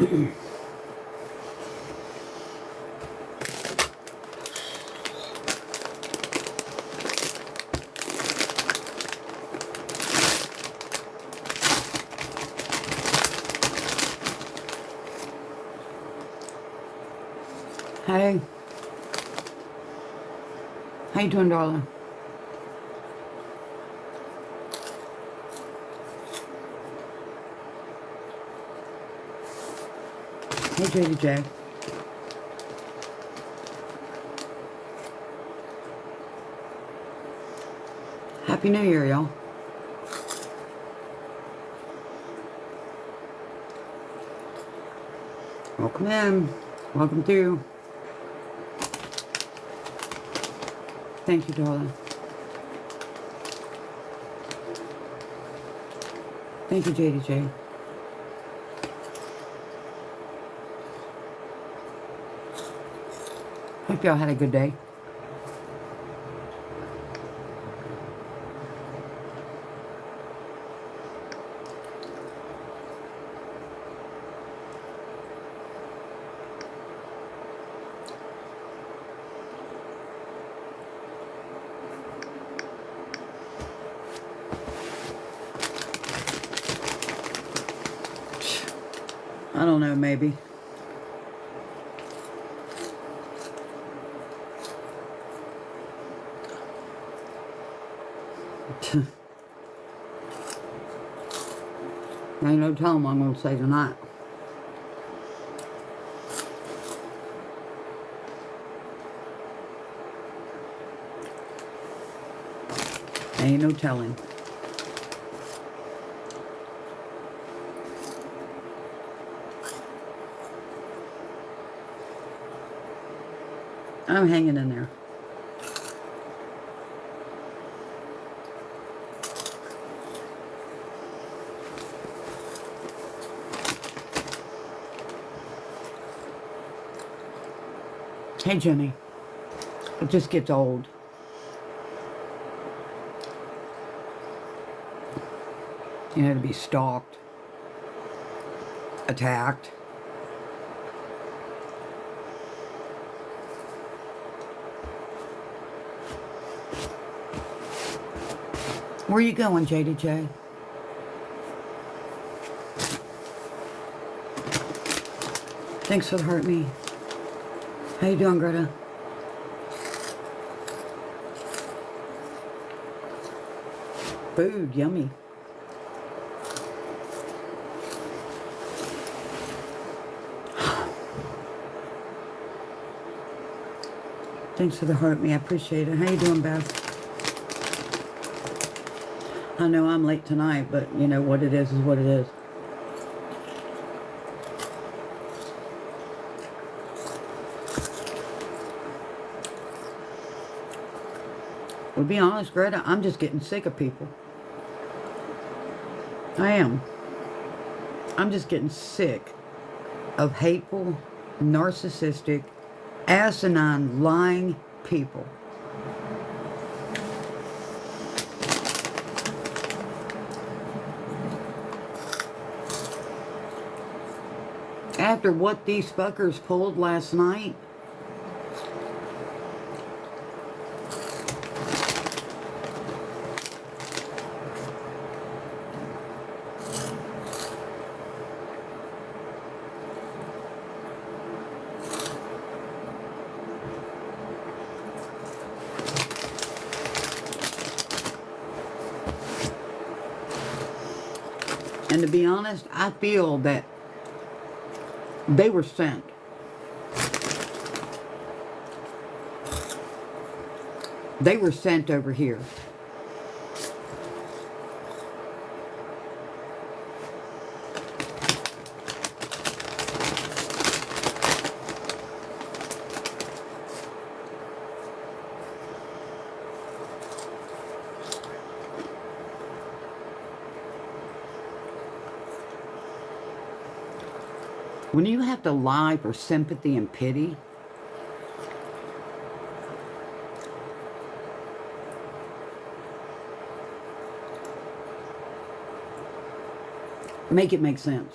Hey. How you doing, darling? Hey, JDJ. Happy New Year, y'all. Welcome in. Welcome through. Thank you, darling. Thank you, JDJ. Hope y'all had a good day. I don't know, maybe. Ain't no telling what I'm going to say tonight. Ain't no telling. I'm hanging in there. Hey, Jenny. It just gets old. You know, to be stalked, attacked. Where you going, JDJ? Thanks for the heart me. How you doing, Greta? Food, yummy. Thanks for the heart me. I appreciate it. How you doing, Beth? I know I'm late tonight, but you know what it is what it is. To be honest, Greta, I'm just getting sick of people. I am. I'm just getting sick of hateful, narcissistic, asinine, lying people. After what these fuckers pulled last night, and to be honest, I feel that they were sent. They were sent over here. When you have to lie for sympathy and pity, make it make sense.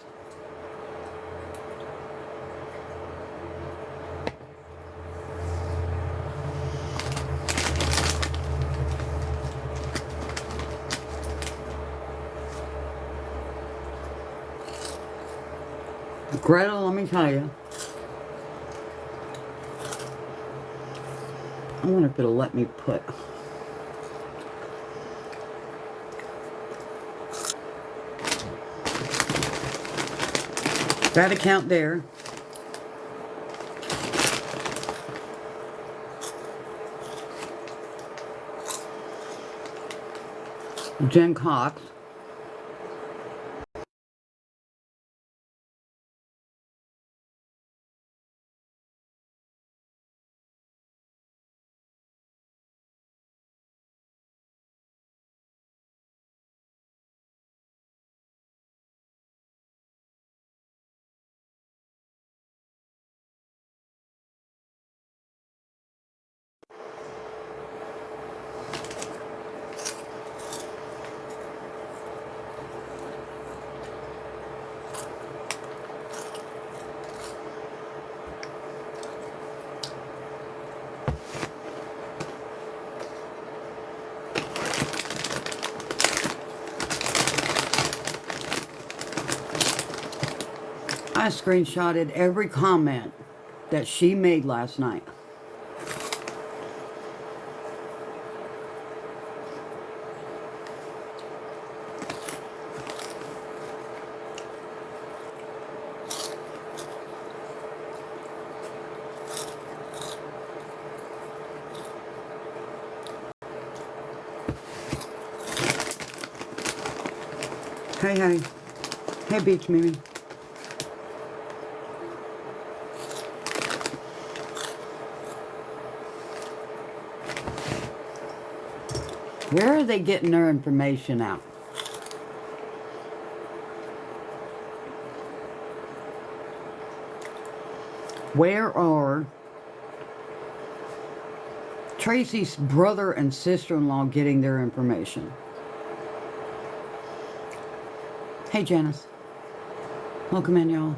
Greta, let me tell you. I wonder if it'll let me put that account there. Jen Cox. I screenshotted every comment that she made last night. Hey, hey. Hey, Beach Mimi. Where are they getting their information out? Where are Tracy's brother and sister-in-law getting their information? Hey, Janice. Welcome in, y'all.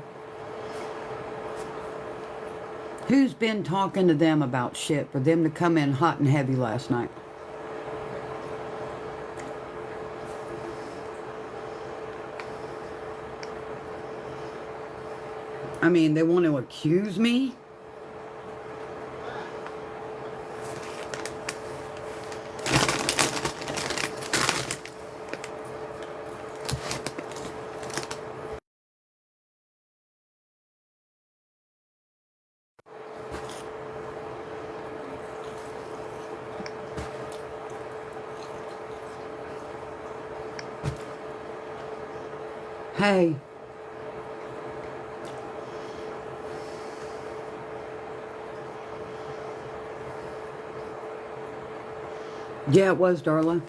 Who's been talking to them about shit for them to come in hot and heavy last night? I mean, they want to accuse me? Hey. Yeah, it was, Darla.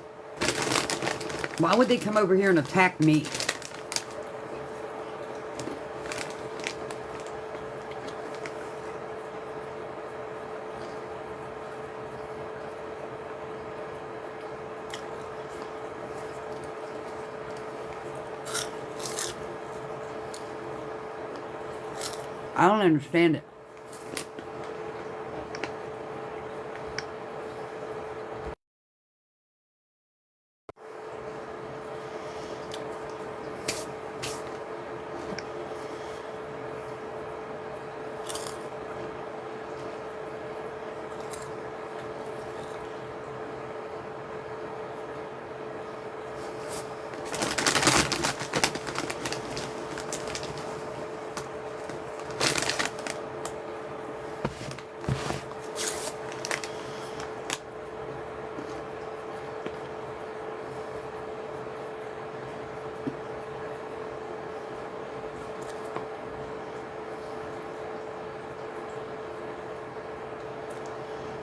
Why would they come over here and attack me? I don't understand it.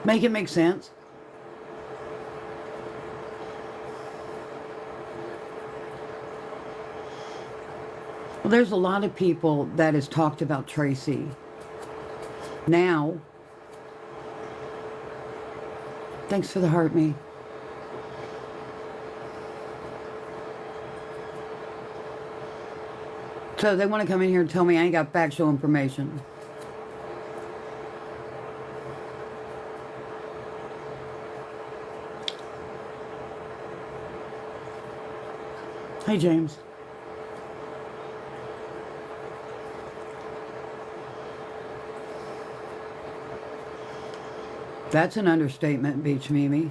Make it make sense. Well, there's a lot of people that has talked about Tracy. Now, thanks for the heart, me. So they want to come in here and tell me I ain't got factual information. Hey, James. That's an understatement, Beach Mimi.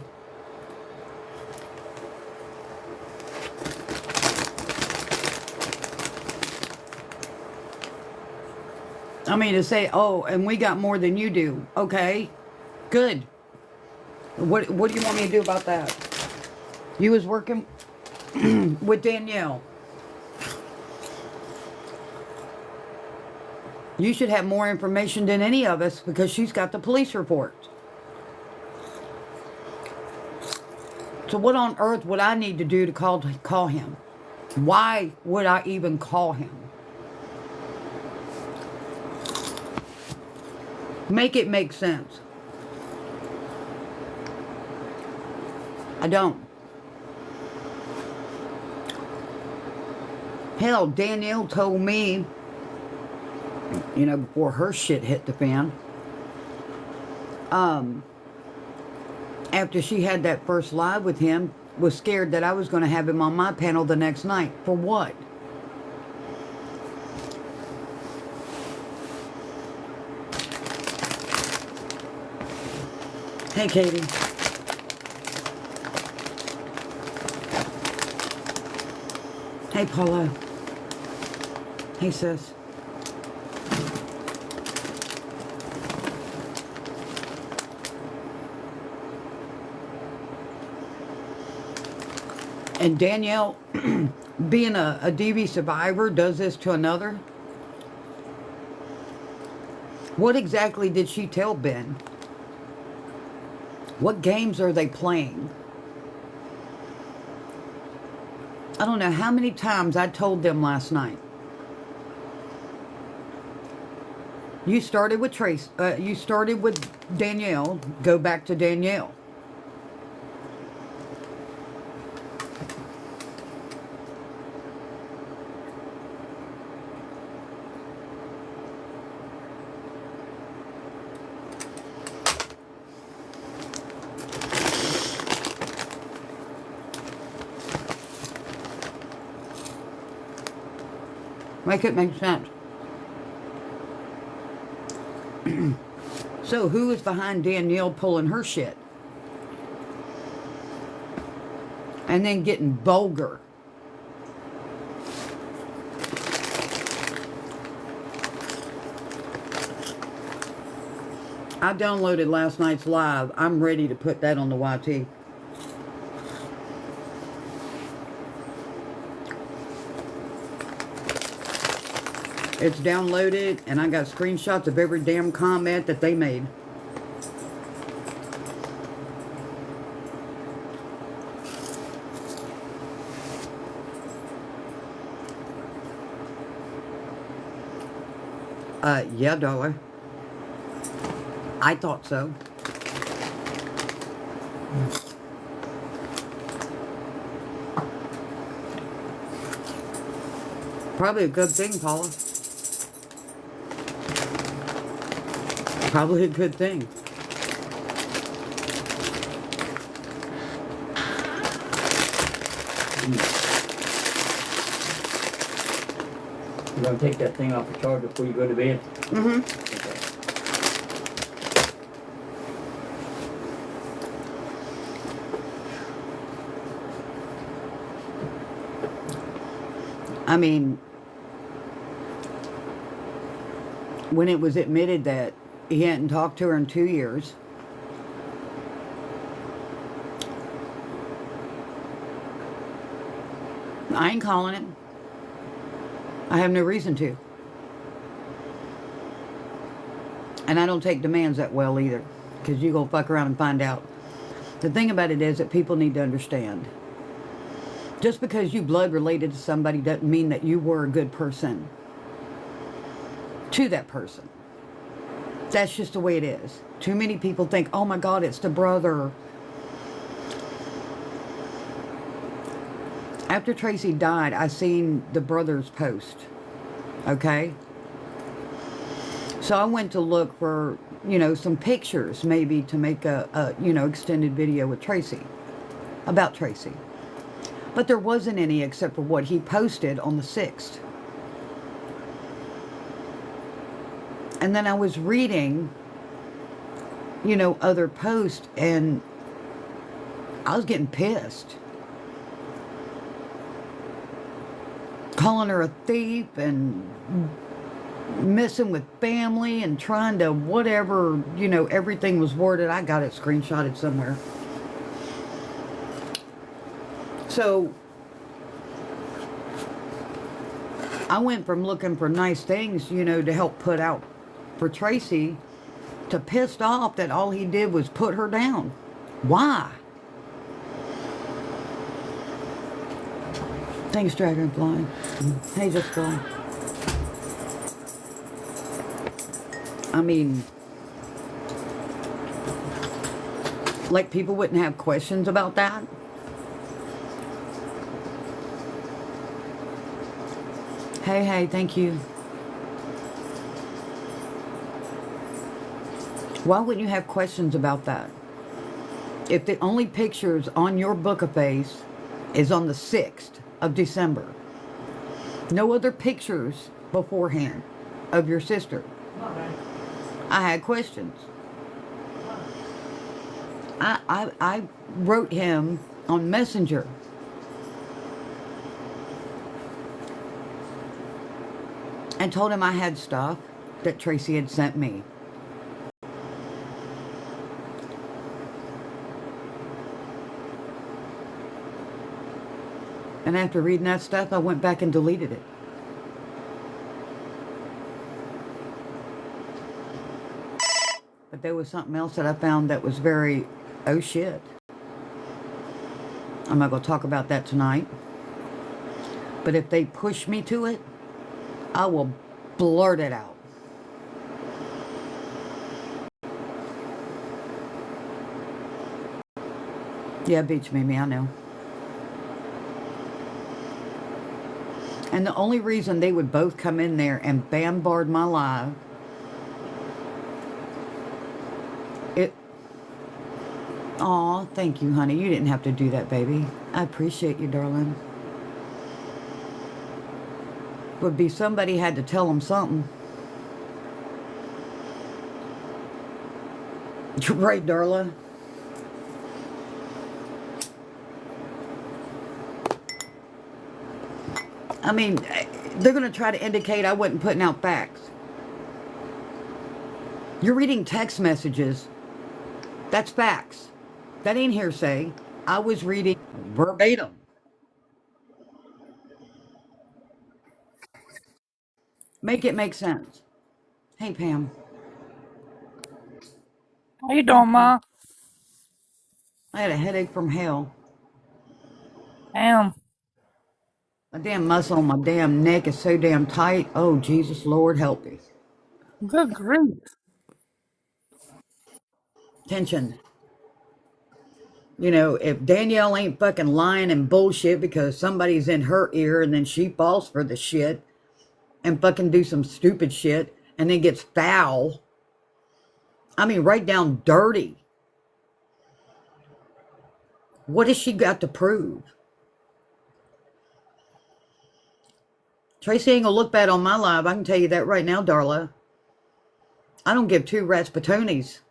I mean, to say, oh, and we got more than you do. Okay, good. What do you want me to do about that? You was working with Danielle. You should have more information than any of us because she's got the police report. So what on earth would I need to do to call him? Why would I even call him? Make it make sense. I don't. Hell, Danielle told me, you know, before her shit hit the fan, after she had that first live with him, was scared that I was going to have him on my panel the next night. For what? Hey, Katie. Hey, Paula. Hey, sis. And Danielle, being a DV survivor, does this to another. What exactly did she tell Ben? What games are they playing? I don't know how many times I told them last night. You started with Trace. You started with Danielle. Go back to Danielle. Make it make sense. So who is behind Danielle pulling her shit? And then getting vulgar. I downloaded last night's live. I'm ready to put that on the YT. It's downloaded, and I got screenshots of every damn comment that they made. Yeah, dollar. I thought so. Probably a good thing, Paula. Probably a good thing. You're going to take that thing off the charger before you go to bed? Mm-hmm. I mean, when it was admitted that he hadn't talked to her in 2 years, I ain't calling it. I have no reason to. And I don't take demands that well either, because you go fuck around and find out. The thing about it is that people need to understand. Just because you blood related to somebody doesn't mean that you were a good person to that person. That's just the way it is. Too many people think, oh my God, it's the brother. After Tracy died, I seen the brother's post. Okay? So I went to look for, you know, some pictures maybe to make a you know, extended video with Tracy. About Tracy. But there wasn't any except for what he posted on the 6th. And then I was reading other posts, and I was getting pissed. Calling her a thief and messing with family and trying to whatever, everything was worded. I got it screenshotted somewhere. So I went from looking for nice things, to help put out for Tracy, to pissed off that all he did was put her down. Why? Thanks, Dragonfly. Hey, Jessica. I mean, like people wouldn't have questions about that. Hey, thank you. Why wouldn't you have questions about that? If the only pictures on your book of face is on the 6th of December, no other pictures beforehand of your sister, I had questions. I wrote him on Messenger. And told him I had stuff that Tracy had sent me. And after reading that stuff, I went back and deleted it. But there was something else that I found that was very, oh shit. I'm not going to talk about that tonight. But if they push me to it, I will blurt it out. Yeah, beach Mimi, I know. And the only reason they would both come in there and bombard my live, aw, thank you, honey. You didn't have to do that, baby. I appreciate you, darling. Would be somebody had to tell them something. You're right, Darla. I mean, they're going to try to indicate I wasn't putting out facts. You're reading text messages. That's facts. That ain't hearsay. I was reading verbatim. Make it make sense. Hey, Pam. How you doing, Ma? I had a headache from hell. Damn. My damn muscle on my damn neck is so damn tight. Oh, Jesus, Lord, help me. Good grief. Tension. If Danielle ain't fucking lying and bullshit because somebody's in her ear and then she falls for the shit and fucking do some stupid shit and then gets foul. I mean, right down dirty. What has she got to prove? Tracy ain't gonna look bad on my live. I can tell you that right now, Darla. I don't give two rats patonies.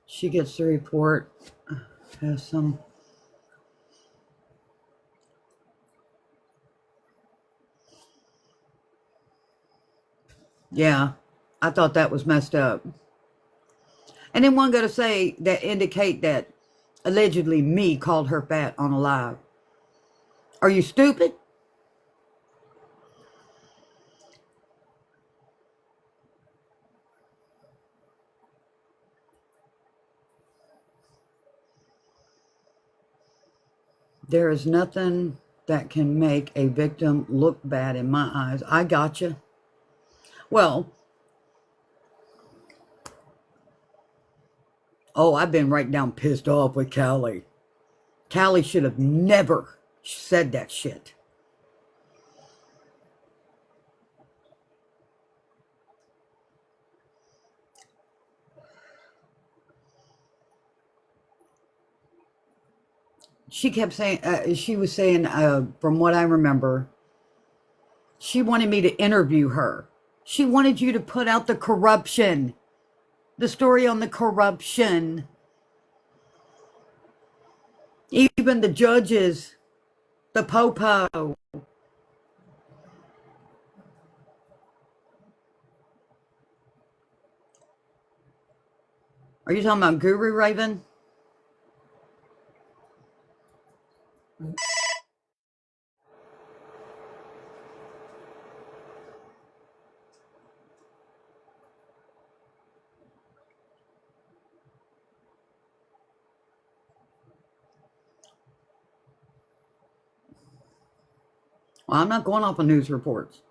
She gets the report. Has some. Yeah, I thought that was messed up. And then one got to say that indicate that allegedly me called her fat on a live. Are you stupid? There is nothing that can make a victim look bad in my eyes. I gotcha. Well, I've been right down pissed off with Callie. Callie should have never said that shit. She kept saying, she was saying, from what I remember, She wanted me to interview her. She wanted you to put out the corruption. The story on the corruption. Even the judges. The popo. Are you talking about Guru Raven? Well, I'm not going off of news reports.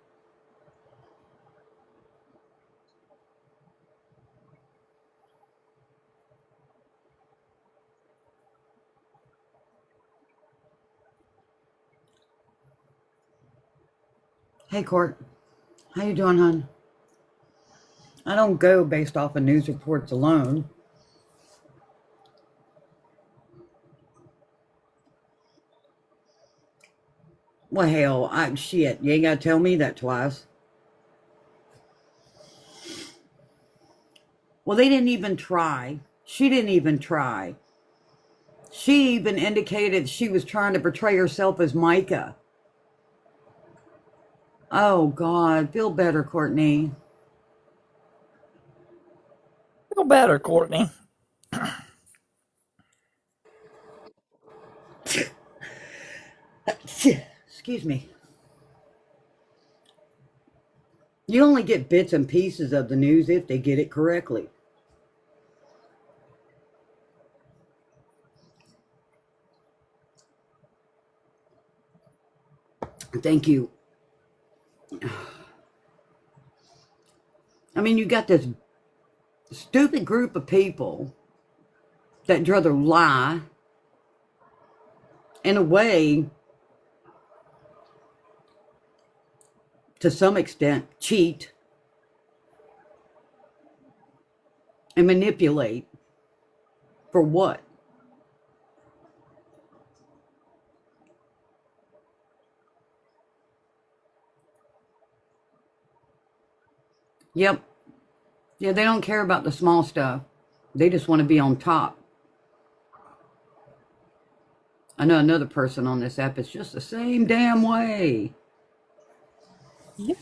Hey, Court. How you doing, hon? I don't go based off of news reports alone. Well, hell, shit. You ain't got to tell me that twice. Well, they didn't even try. She didn't even try. She even indicated she was trying to portray herself as Micah. Oh, God. Feel better, Courtney. Feel better, Courtney. Excuse me. You only get bits and pieces of the news if they get it correctly. Thank you. I mean, you got this stupid group of people that rather lie, in a way, to some extent, cheat and manipulate. For what? Yep. Yeah, they don't care about the small stuff. They just want to be on top. I know another person on this app is just the same damn way. Yep.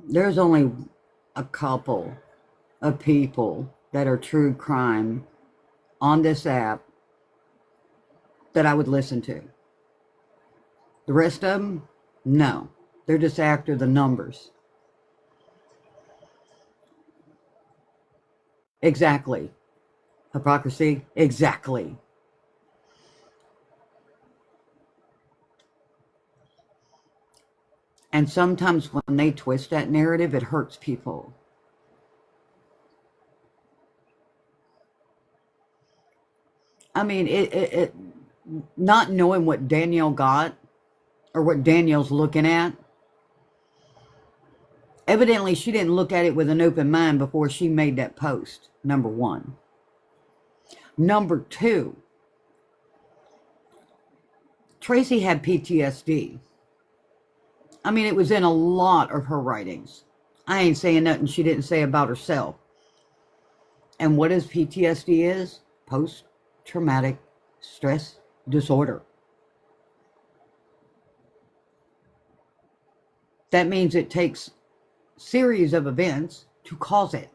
There's only a couple of people that are true crime on this app that I would listen to. The rest of them, no. They're just after the numbers. Exactly. Hypocrisy? Exactly. And sometimes when they twist that narrative, it hurts people. I mean, it not knowing what Danielle got or what Danielle's looking at. Evidently, she didn't look at it with an open mind before she made that post, number one. Number two, Tracy had PTSD. I mean, it was in a lot of her writings. I ain't saying nothing she didn't say about herself. And what is PTSD is? Post-traumatic stress disorder. That means it takes series of events to cause it.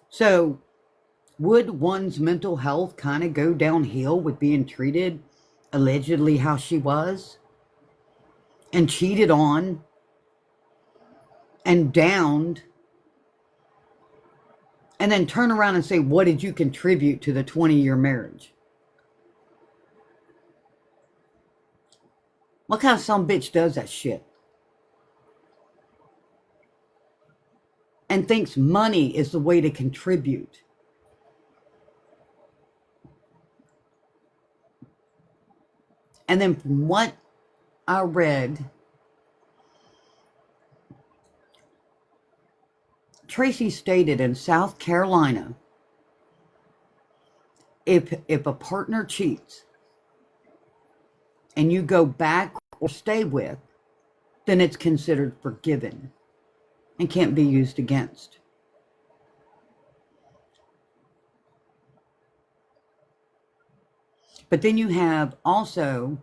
So, would one's mental health kind of go downhill with being treated allegedly how she was? And cheated on and downed, and then turn around and say, what did you contribute to the 20-year marriage? What kind of some bitch does that shit? And thinks money is the way to contribute. And then from what I read, Tracy stated in South Carolina, if a partner cheats and you go back or stay with, then it's considered forgiven and can't be used against. But then you have also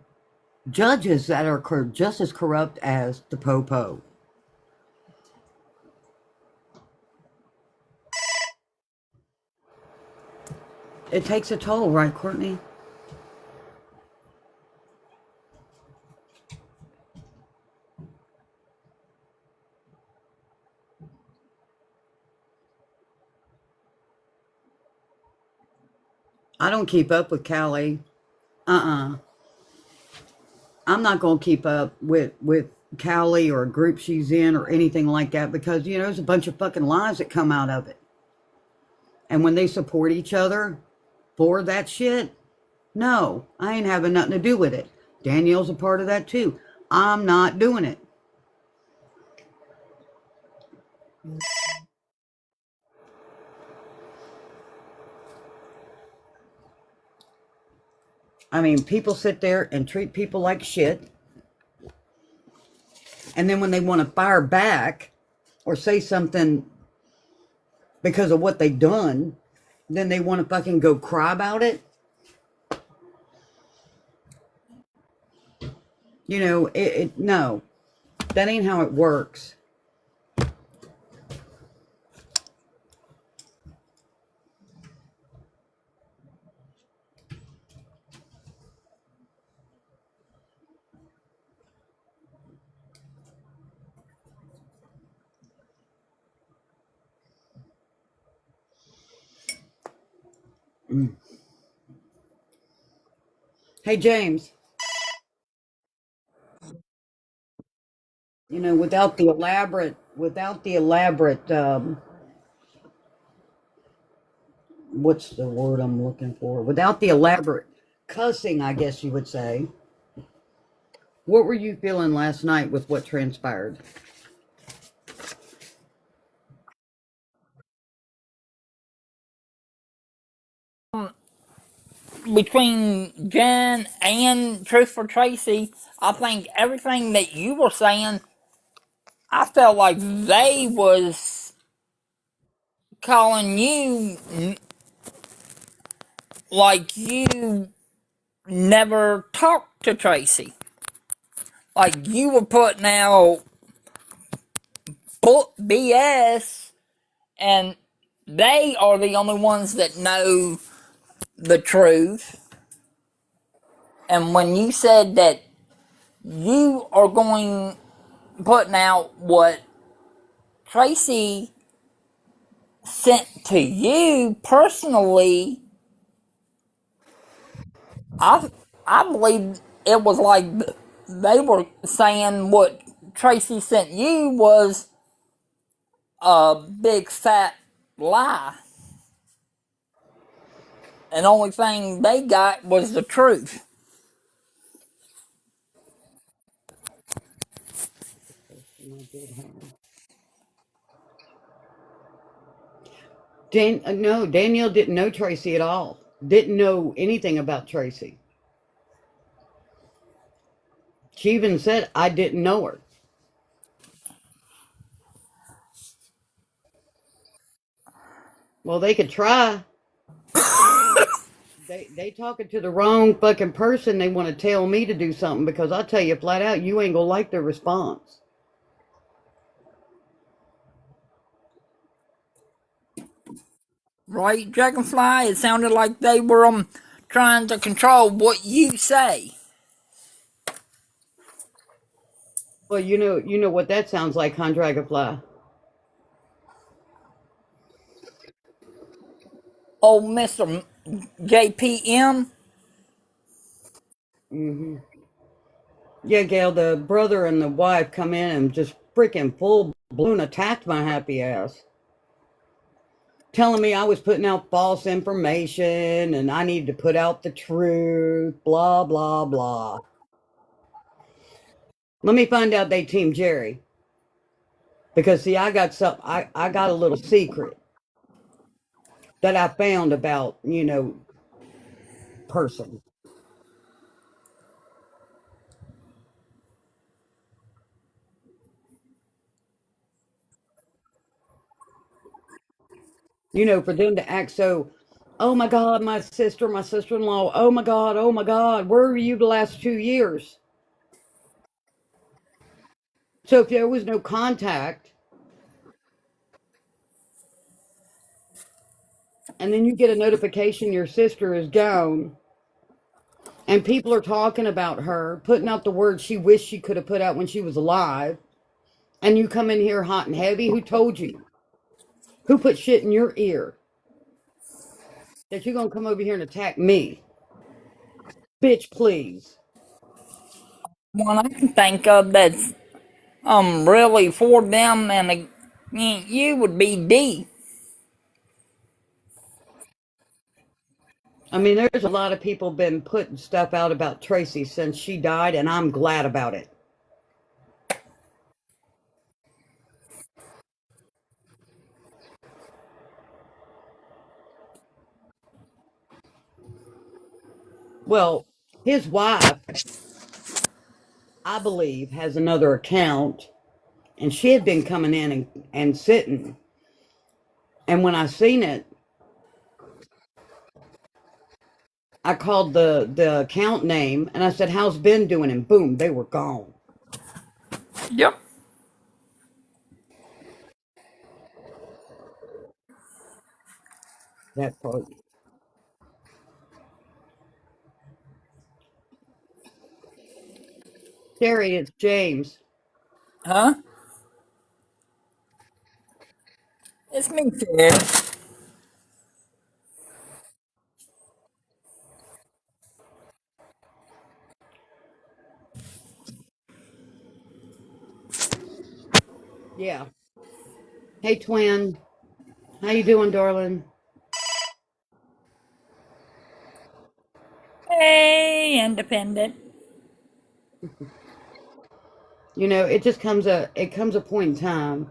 judges that are just as corrupt as the po-po. It takes a toll, right, Courtney? I don't keep up with Callie. I'm not going to keep up with Callie or a group she's in or anything like that because, there's a bunch of fucking lies that come out of it. And when they support each other for that shit, no, I ain't having nothing to do with it. Danielle's a part of that too. I'm not doing it. I mean, people sit there and treat people like shit. And then when they want to fire back or say something because of what they done, then they want to fucking go cry about it. No, that ain't how it works. Hey, James, without the elaborate, what's the word I'm looking for? Without the elaborate cussing, I guess you would say. What were you feeling last night with what transpired? Between Jen and Truth for Tracy, I think everything that you were saying, I felt like they was calling you like you never talked to Tracy. Like you were putting out BS, and they are the only ones that know the truth. And when you said that you are going putting out what Tracy sent to you personally, I I believe it was like they were saying what Tracy sent you was a big fat lie, and the only thing they got was the truth. No, Danielle didn't know Tracy at all. Didn't know anything about Tracy. She even said, I didn't know her. Well, they could try. They talking to the wrong fucking person. They want to tell me to do something because I tell you flat out, you ain't gonna like their response. Right, Dragonfly? It sounded like they were trying to control what you say. Well, you know what that sounds like, huh, Dragonfly? Oh, Mr. JPM? Mm-hmm. Yeah, Gail, the brother and the wife come in and just freaking full blown attacked my happy ass. Telling me I was putting out false information and I needed to put out the truth, blah, blah, blah. Let me find out they team Jerry. Because see, I got a little secret that I found about, person. For them to act so, oh my God, my sister-in-law, oh my God, where were you the last 2 years? So if there was no contact, and then you get a notification your sister is gone, and people are talking about her, putting out the words she wished she could have put out when she was alive, and you come in here hot and heavy, who told you? Who put shit in your ear that you're gonna come over here and attack me? Bitch, please. One I can think of that's really for them and you would be D. I mean, there's a lot of people been putting stuff out about Tracy since she died, and I'm glad about it. Well, his wife, I believe, has another account, and she had been coming in and sitting. And when I seen it, I called the account name and I said, "How's Ben doing?" And boom, they were gone. Yep. That part. Terry, it's James. Huh? It's me, Terry. Yeah. Hey, twin. How you doing, darling? Hey, independent. It just comes a point in time.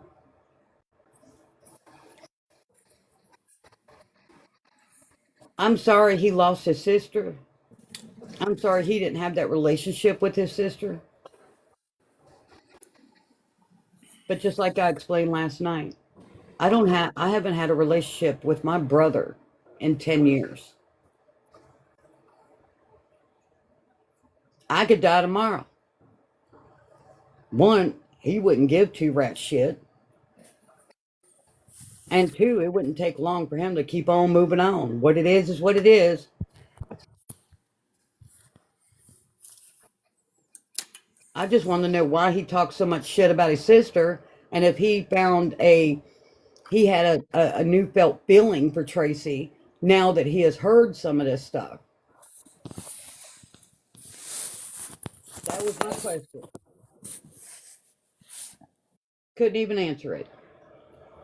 I'm sorry he lost his sister. I'm sorry he didn't have that relationship with his sister. But just like I explained last night, I haven't had a relationship with my brother in 10 years. I could die tomorrow. One, he wouldn't give two rats shit. And two, it wouldn't take long for him to keep on moving on. What it is what it is. I just want to know why he talks so much shit about his sister, and if he had a new felt feeling for Tracy now that he has heard some of this stuff. That was my question. Couldn't even answer it.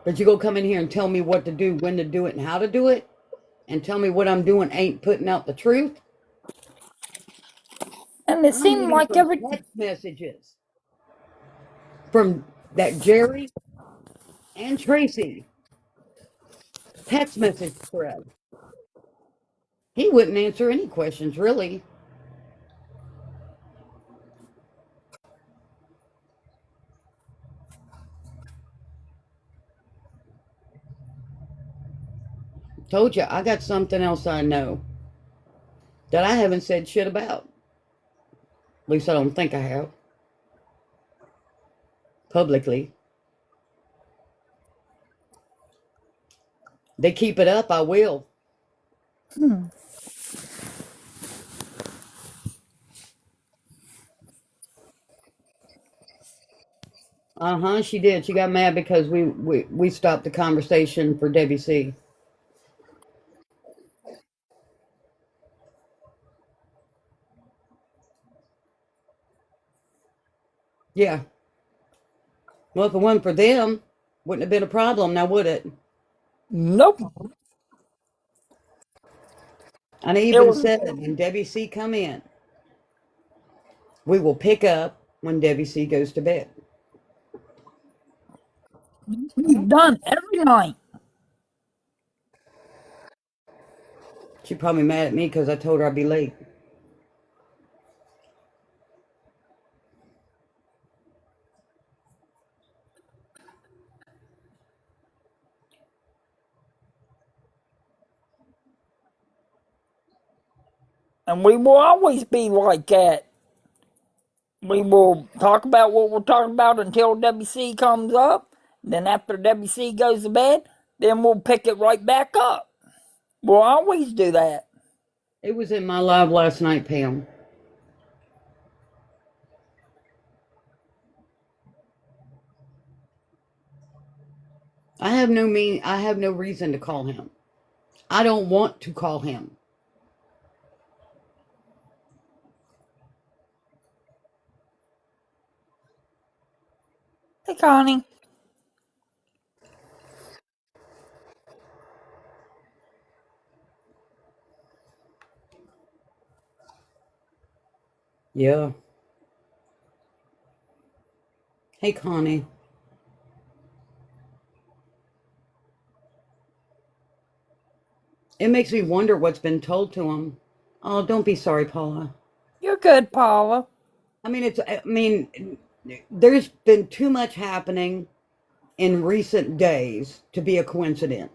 But you go come in here and tell me what to do, when to do it, and how to do it, and tell me what I'm doing ain't putting out the truth. And it I'm seemed reading like from every text messages from that Jerry and Tracy text message thread. He wouldn't answer any questions, really. Told you, I got something else I know that I haven't said shit about. At least I don't think I have publicly. They keep it up, I will. Uh huh. She did. She got mad because we stopped the conversation for Debbie C. Yeah. Well, if it wasn't for them, wouldn't have been a problem now, would it? nope. And I It even was said that when Debbie C come in, we will pick up when Debbie C goes to bed. You've done every night. She probably mad at me because I told her I'd be late. And we will always be like that. We will talk about what we're talking about until WC comes up. Then after WC goes to bed, then we'll pick it right back up. We'll always do that. It was in my live last night, Pam. I have no reason to call him. I don't want to call him. Hey, Connie. Yeah. Hey, Connie. It makes me wonder what's been told to him. Oh, don't be sorry, Paula. You're good, Paula. I mean, there's been too much happening in recent days to be a coincidence.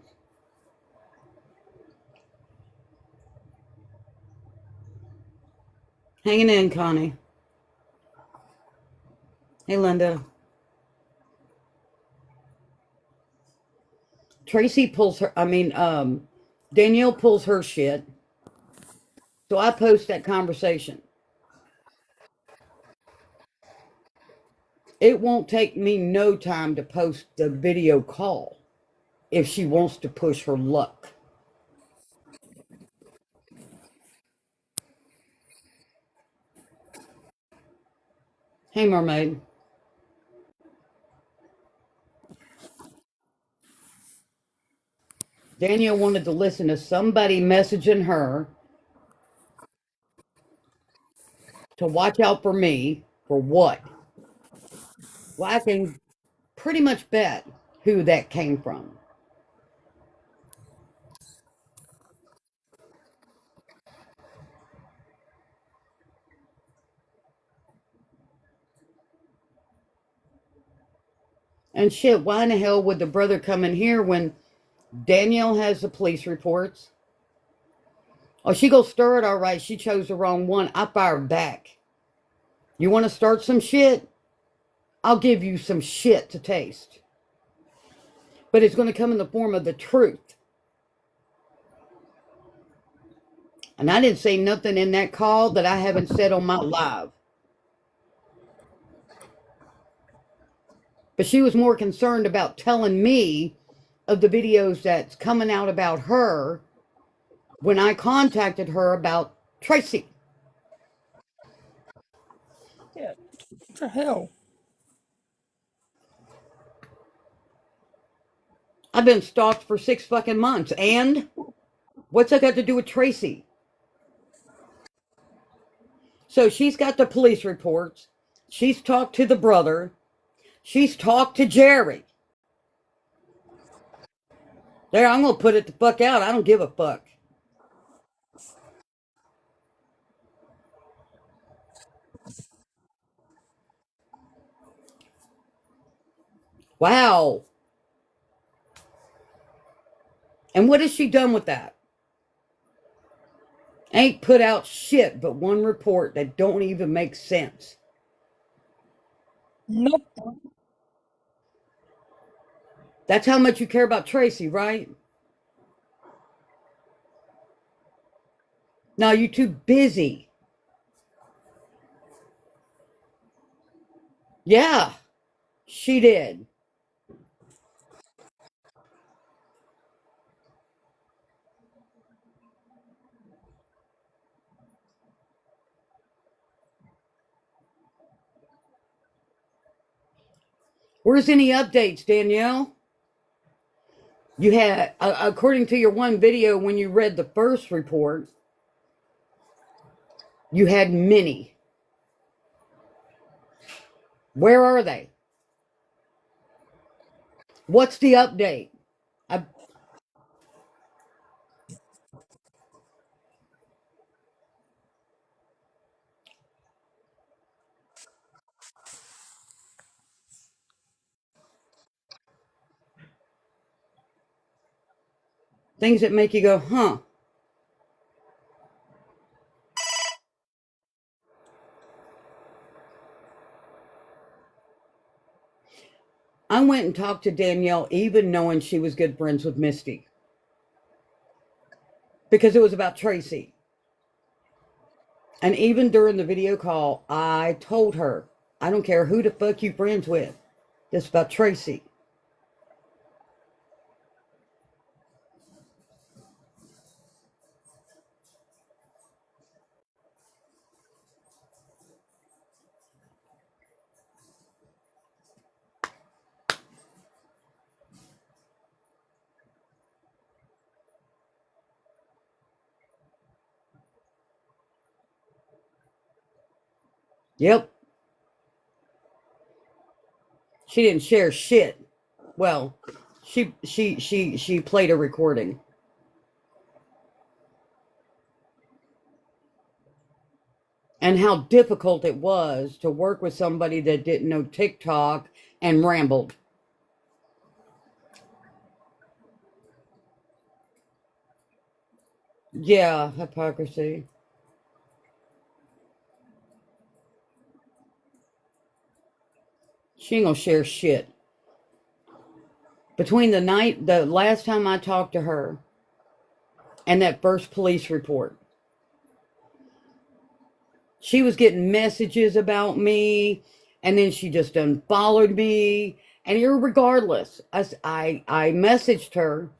Hanging in, Connie. Hey, Linda. Tracy pulls her, Danielle pulls her shit. So I post that conversation. It won't take me no time to post the video call if she wants to push her luck. Hey, mermaid. Danielle wanted to listen to somebody messaging her to watch out for me. For what? Well, I can pretty much bet who that came from. And shit, why in the hell would the brother come in here when Danielle has the police reports? Oh, she go stir it all right. She chose the wrong one. I fired back. You want to start some shit? I'll give you some shit to taste. But it's going to come in the form of the truth. And I didn't say nothing in that call that I haven't said on my live. But she was more concerned about telling me of the videos that's coming out about her when I contacted her about Tracy. Yeah, what the hell? I've been stalked for 6 fucking months. And what's that got to do with Tracy? So she's got the police reports. She's talked to the brother. She's talked to Jerry. There, I'm going to put it the fuck out. I don't give a fuck. Wow. And what has she done with that? Ain't put out shit but one report that don't even make sense. Nope. That's how much you care about Tracy, right? No, you're too busy. Yeah, she did. Where's any updates, Danielle? You had, according to your one video, when you read the first report, you had many. Where are they? What's the update? I, things that make you go, huh? I went and talked to Danielle, even knowing she was good friends with Misty, because it was about Tracy. And even during the video call, I told her, I don't care who the fuck you friends with. This is about Tracy. Yep. She didn't share shit. Well, she played a recording. And how difficult it was to work with somebody that didn't know TikTok and rambled. Yeah, hypocrisy. She ain't gonna share shit. Between the last time I talked to her and that first police report, she was getting messages about me, and then she just unfollowed me. And irregardless, I messaged her,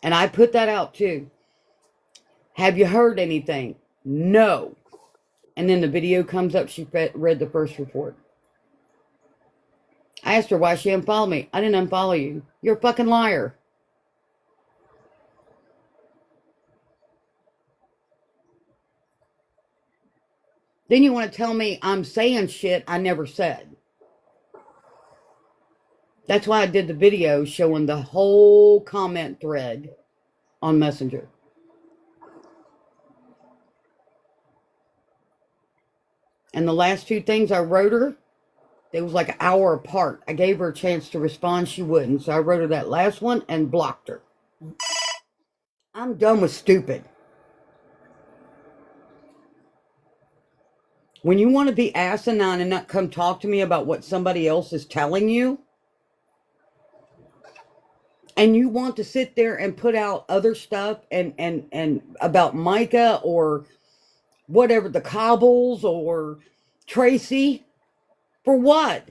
and I put that out too. Have you heard anything? No. And then the video comes up. She read the first report. I asked her why she unfollowed me. I didn't unfollow you. You're a fucking liar. Then you want to tell me I'm saying shit I never said. That's why I did the video showing the whole comment thread on Messenger. And the last two things I wrote her, it was like an hour apart. I gave her a chance to respond. She wouldn't. So I wrote her that last one and blocked her. I'm done with stupid. When you want to be asinine and not come talk to me about what somebody else is telling you, and you want to sit there and put out other stuff and about Micah or whatever, the Cobbles or Tracy, for what?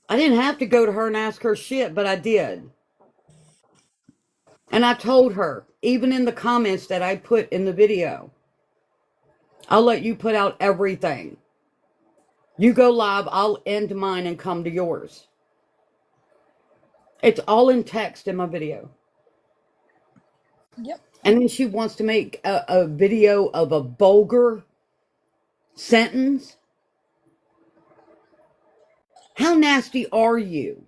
I didn't have to go to her and ask her shit, but I did. And I told her, even in the comments that I put in the video, I'll let you put out everything. You go live, I'll end mine and come to yours. It's all in text in my video. Yep. And then she wants to make a video of a vulgar sentence. How nasty are you?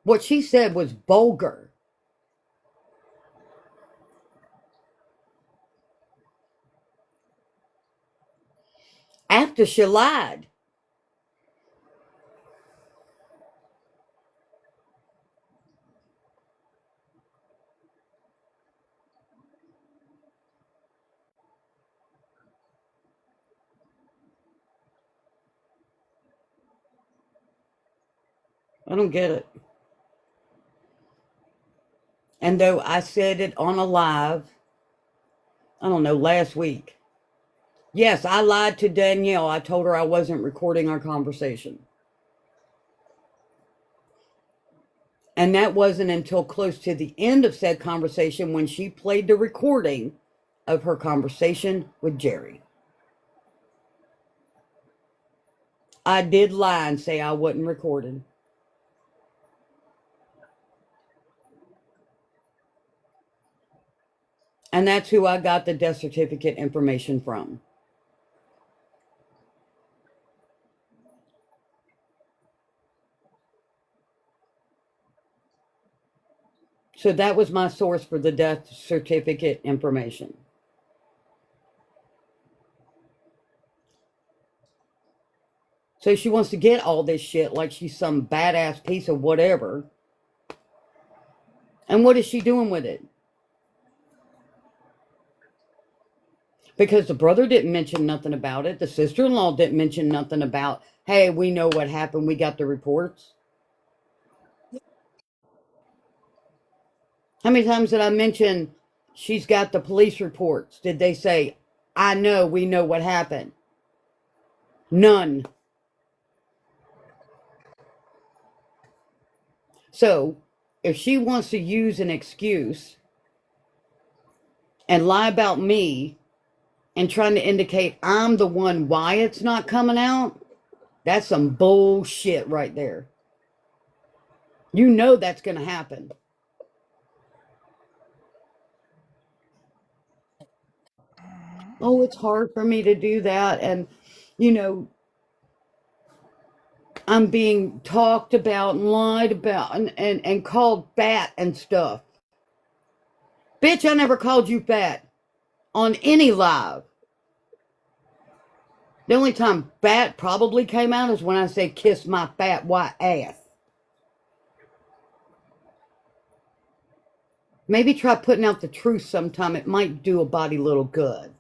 What she said was vulgar. After she lied. I don't get it. And though I said it on a live, I don't know, last week. Yes, I lied to Danielle. I told her I wasn't recording our conversation. And that wasn't until close to the end of said conversation when she played the recording of her conversation with Jerry. I did lie and say I wasn't recording. And that's who I got the death certificate information from. So that was my source for the death certificate information. So she wants to get all this shit like she's some badass piece of whatever. And what is she doing with it? Because the brother didn't mention nothing about it. The sister-in-law didn't mention nothing about, hey, we know what happened. We got the reports. How many times did I mention she's got the police reports? Did they say, I know, we know what happened? None. So if she wants to use an excuse and lie about me and trying to indicate I'm the one why it's not coming out, that's some bullshit right there. You know that's going to happen. Oh, it's hard for me to do that. And, you know, I'm being talked about and lied about and called fat and stuff. Bitch, I never called you fat on any live. The only time fat probably came out is when I say kiss my fat white ass. Maybe try putting out the truth sometime. It might do a body little good.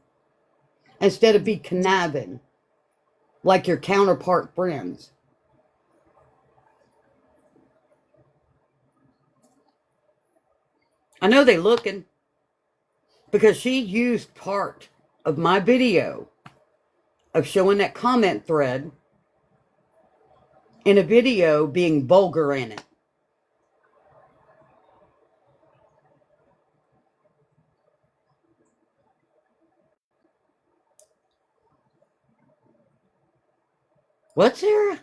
Instead of be conniving like your counterpart friends. I know they looking because she used part of my video of showing that comment thread in a video being vulgar in it. What, Sarah?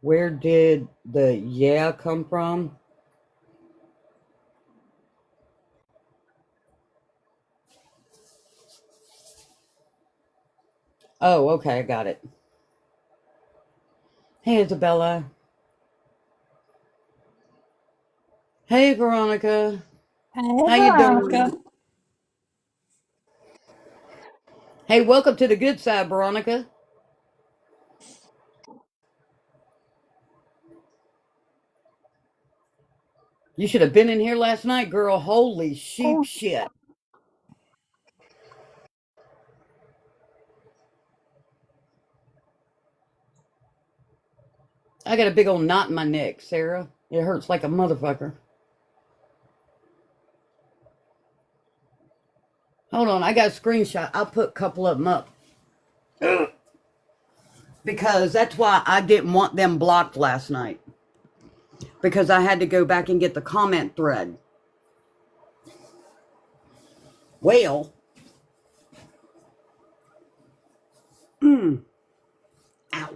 Where did the yeah come from? Oh, okay, I got it. Hey, Isabella. Hey, Veronica. Hey, How you Veronica. doing? Hey, welcome to the good side, Veronica. You should have been in here last night, girl. Holy sheep Oh, shit. I got a big old knot in my neck, Sarah. It hurts like a motherfucker. Hold on, I got a screenshot. I'll put a couple of them up. Because that's why I didn't want them blocked last night. Because I had to go back and get the comment thread. Well, ow.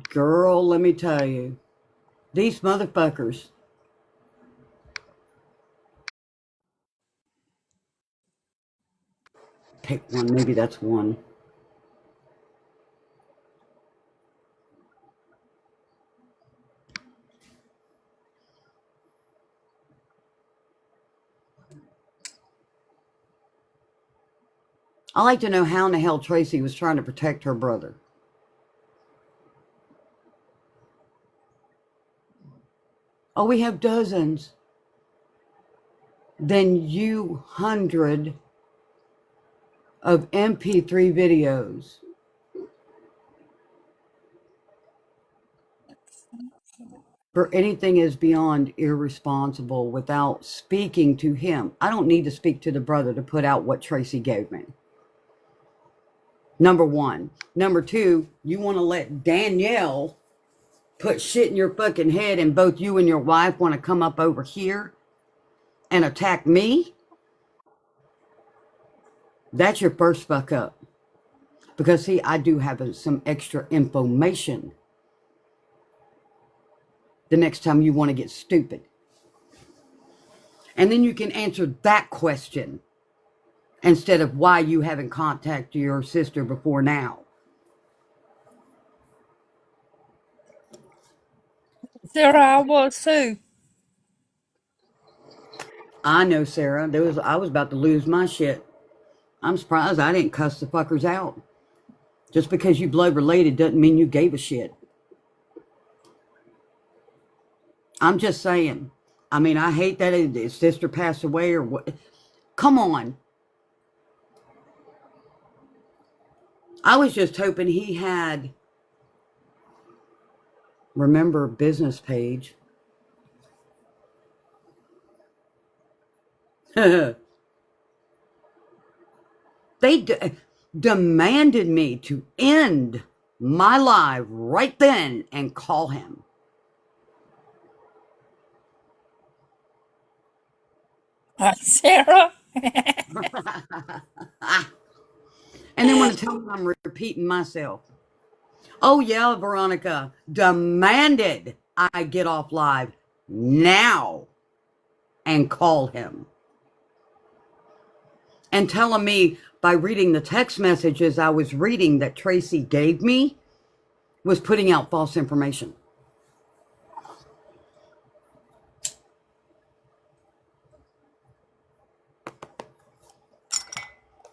Girl, let me tell you. These motherfuckers. Pick one, maybe that's one. I like to know how in the hell Tracy was trying to protect her brother. Oh, we have dozens. Then you hundred of MP3 videos. For anything is beyond irresponsible without speaking to him. I don't need to speak to the brother to put out what Tracy gave me. Number one. Number two, you want to let Danielle put shit in your fucking head and both you and your wife want to come up over here and attack me, that's your first fuck up. Because, see, I do have some extra information the next time you want to get stupid. And then you can answer that question instead of why you haven't contacted your sister before now. Sarah, I was too. I know, Sarah. I was about to lose my shit. I'm surprised I didn't cuss the fuckers out. Just because you blood related doesn't mean you gave a shit. I'm just saying. I mean, I hate that his sister passed away or what. Come on. I was just hoping he had, remember, business page. They demanded me to end my live right then and call him. Sarah? And then want to tell me I'm repeating myself. Oh, yeah, Veronica demanded I get off live now and call him. And telling me by reading the text messages I was reading that Tracy gave me was putting out false information.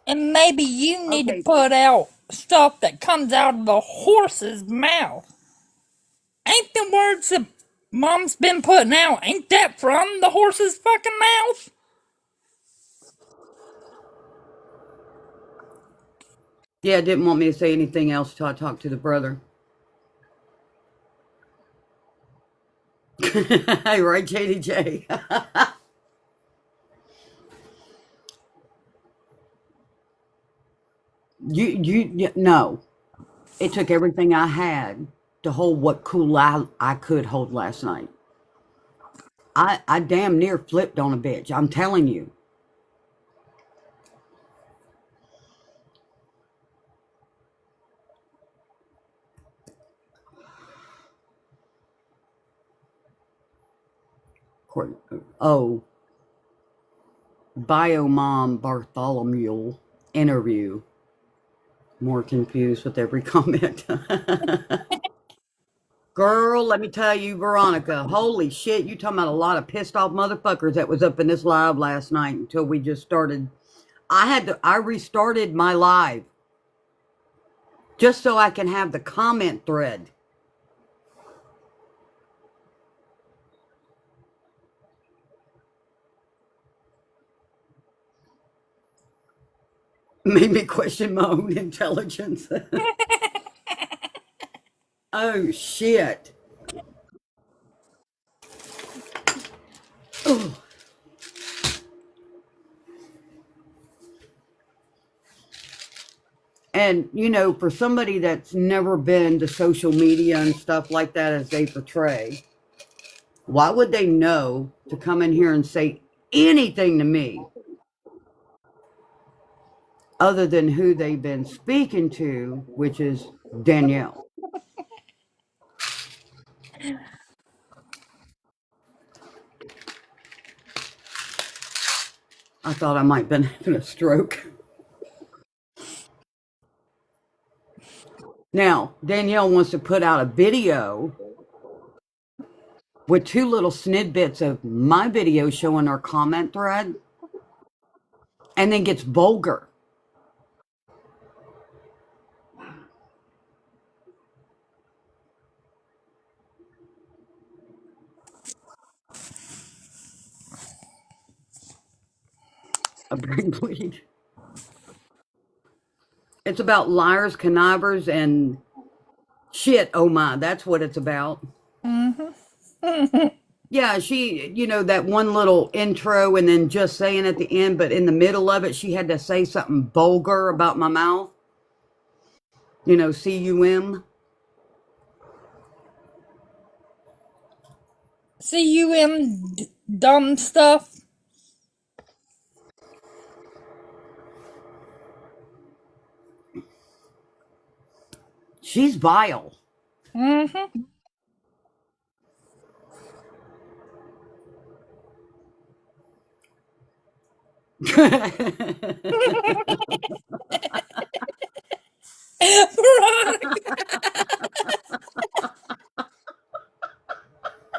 And maybe you need to Okay. put out stuff that comes out of the horse's mouth. Ain't the words that Mom's been putting out, ain't that from the horse's fucking mouth? Yeah, didn't want me to say anything else till I talked to the brother. Right, JDJ? No. It took everything I had to hold what cool I could hold last night. I damn near flipped on a bitch. I'm telling you. Oh, Biomom Bartholomew interview. More confused with every comment. Girl, let me tell you, Veronica, holy shit, you talking about a lot of pissed off motherfuckers that was up in this live last night until we just started. I restarted my live just so I can have the comment thread. Made me question my own intelligence. Oh shit. Ugh. And for somebody that's never been to social media and stuff like that as they portray, why would they know to come in here and say anything to me other than who they've been speaking to, which is Danielle? I thought I might have been having a stroke. Now, Danielle wants to put out a video with two little snippets of my video showing our comment thread and then gets vulgar. A brain bleed. It's about liars, connivers, and shit. Oh my, that's what it's about. Yeah, she, that one little intro and then just saying at the end, but in the middle of it, she had to say something vulgar about my mouth. cum. CUM dumb stuff. She's vile. Mm-hmm. Veronica.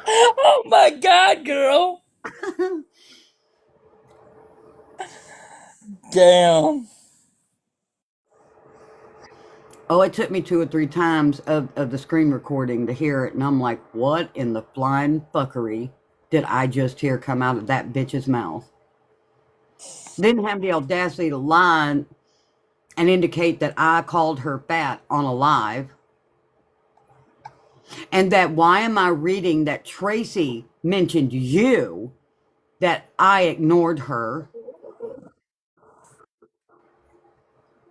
Oh my God, girl. Damn. Oh, it took me 2 or 3 times of the screen recording to hear it, and I'm like, what in the flying fuckery did I just hear come out of that bitch's mouth? Didn't have the audacity to lie and indicate that I called her fat on a live, and that why am I reading that Tracy mentioned you, that I ignored her.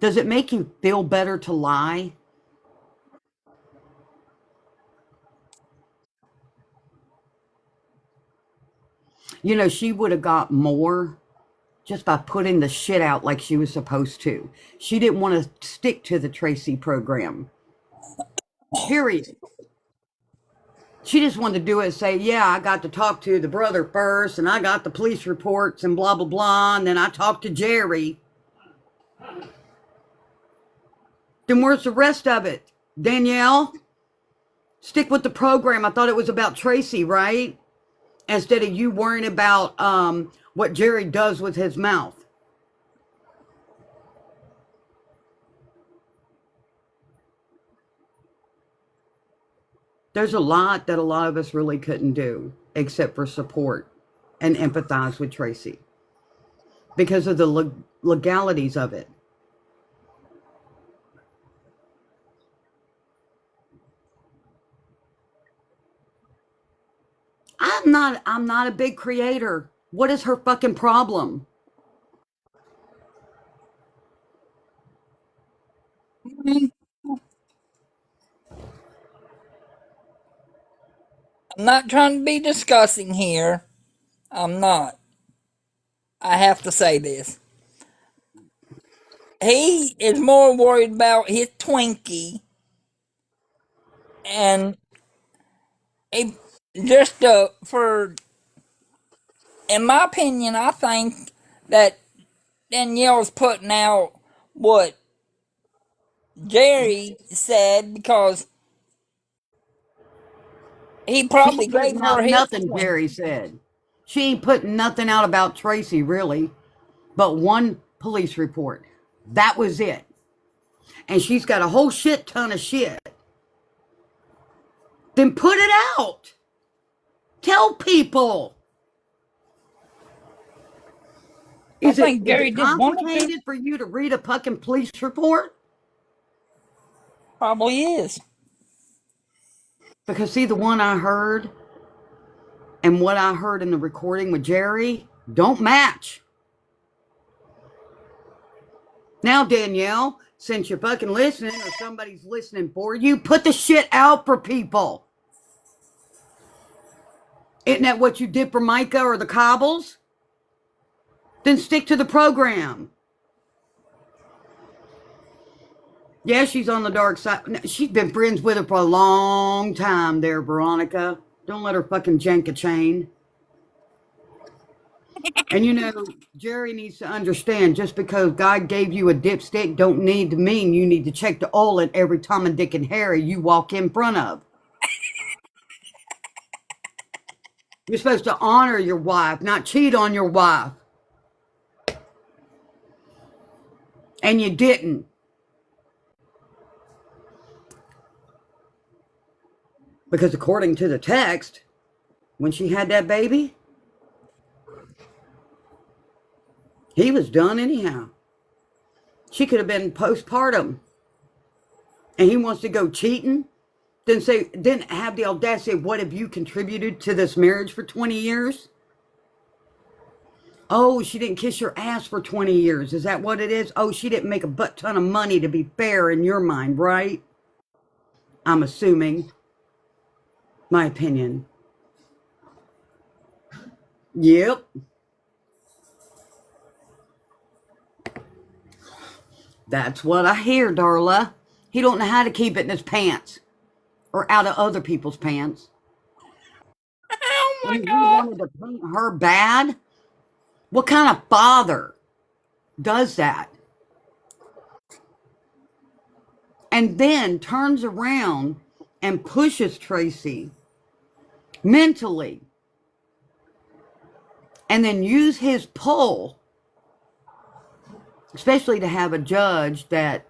Does it make you feel better to lie? You know, she would have got more just by putting the shit out like she was supposed to. She didn't want to stick to the Tracy program. Period. She just wanted to do it and say, yeah, I got to talk to the brother first, and I got the police reports and blah, blah, blah, and then I talked to Jerry. Then where's the rest of it? Danielle, stick with the program. I thought it was about Tracy, right? Instead of you worrying about what Jerry does with his mouth. There's a lot that a lot of us really couldn't do except for support and empathize with Tracy because of the legalities of it. I'm not a big creator. What is her fucking problem? I'm not trying to be discussing here. I'm not. I have to say this. He is more worried about his Twinkie and he just for, in my opinion, I think that Danielle's putting out what Jerry said because he She probably ain't gave putting her out his nothing, Jerry Twinkie. said. She ain't putting nothing out about Tracy, really, but one police report. That was it. And she's got a whole shit ton of shit. Then put it out. Tell people. I Is it think is Jerry it just wanted to. complicated for you to read a fucking police report? Probably is. Because see, the one I heard and what I heard in the recording with Jerry don't match. Now, Danielle, since you're fucking listening or somebody's listening for you, put the shit out for people. Isn't that what you did for Micah or the Cobbles? Then stick to the program. Yeah, she's on the dark side. She's been friends with her for a long time there, Veronica. Don't let her fucking jank a chain. And you know, Jerry needs to understand just because God gave you a dipstick don't need to mean you need to check the oil in every Tom and Dick and Harry you walk in front of. You're supposed to honor your wife, not cheat on your wife. And you didn't. Because according to the text, when she had that baby, he was done anyhow. She could have been postpartum. And he wants to go cheating. Then have the audacity of what have you contributed to this marriage for 20 years? Oh, she didn't kiss your ass for 20 years. Is that what it is? Oh, she didn't make a butt ton of money to be fair in your mind, right? I'm assuming. My opinion. Yep. That's what I hear, Darla. He don't know how to keep it in his pants or out of other people's pants. Oh my And he god. wanted to paint her bad. What kind of father does that? And then turns around and pushes Tracy mentally, and then use his pull, especially to have a judge that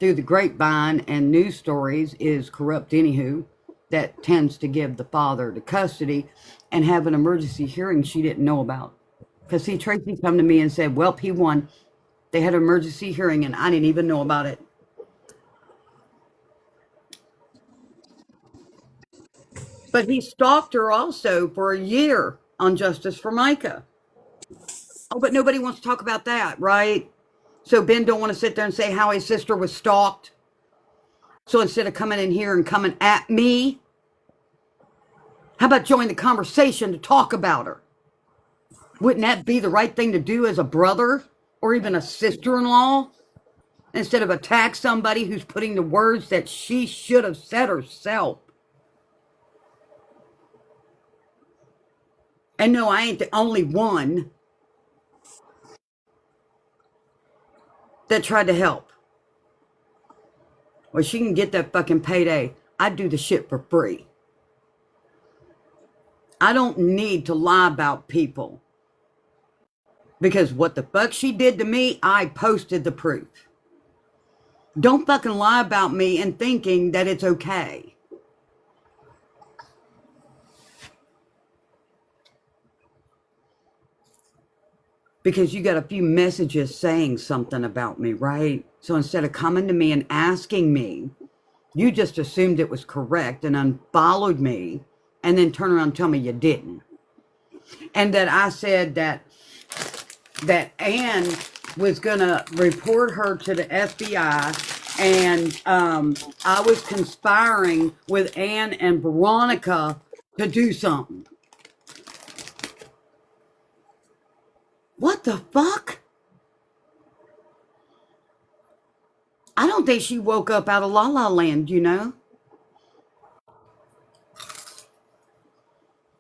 through the grapevine and news stories is corrupt anywho, that tends to give the father to custody and have an emergency hearing she didn't know about. Because see, Tracy come to me and said, well, he won. They had an emergency hearing and I didn't even know about it. But he stalked her also for a year on Justice for Micah. Oh, but nobody wants to talk about that, right? So Ben don't want to sit there and say how his sister was stalked. So instead of coming in here and coming at me, how about join the conversation to talk about her? Wouldn't that be the right thing to do as a brother or even a sister-in-law? Instead of attack somebody who's putting the words that she should have said herself. And no, I ain't the only one that tried to help. Well, she can get that fucking payday. I do the shit for free. I don't need to lie about people. Because what the fuck she did to me, I posted the proof. Don't fucking lie about me and thinking that it's okay. Because you got a few messages saying something about me, right? So instead of coming to me and asking me, you just assumed it was correct and unfollowed me and then turn around and tell me you didn't. And that I said that Anne was going to report her to the FBI and I was conspiring with Anne and Veronica to do something. What the fuck? I don't think she woke up out of La La Land, you know?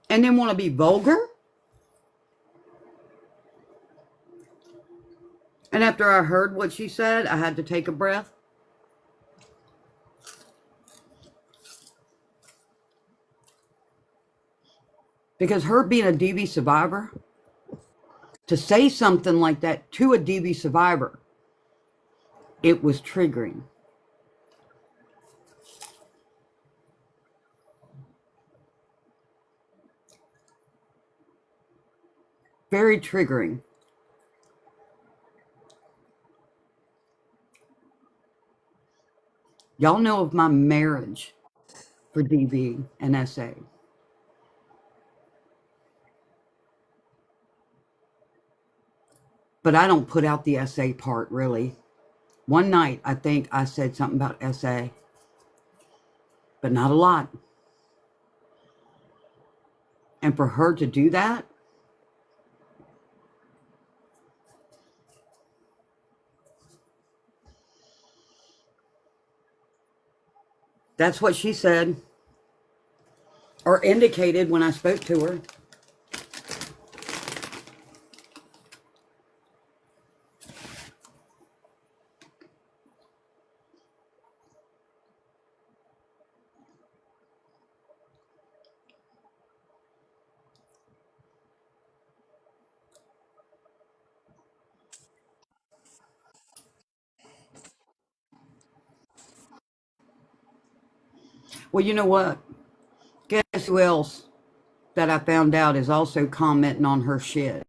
And then want to be vulgar? And after I heard what she said, I had to take a breath. Because her being a DV survivor, to say something like that to a DV survivor, it was triggering. Very triggering. Y'all know of my marriage for DV and SA. But I don't put out the SA part, really. One night, I think I said something about SA, but not a lot. And for her to do that, that's what she said or indicated when I spoke to her. Well, you know what? Guess who else that I found out is also commenting on her shit?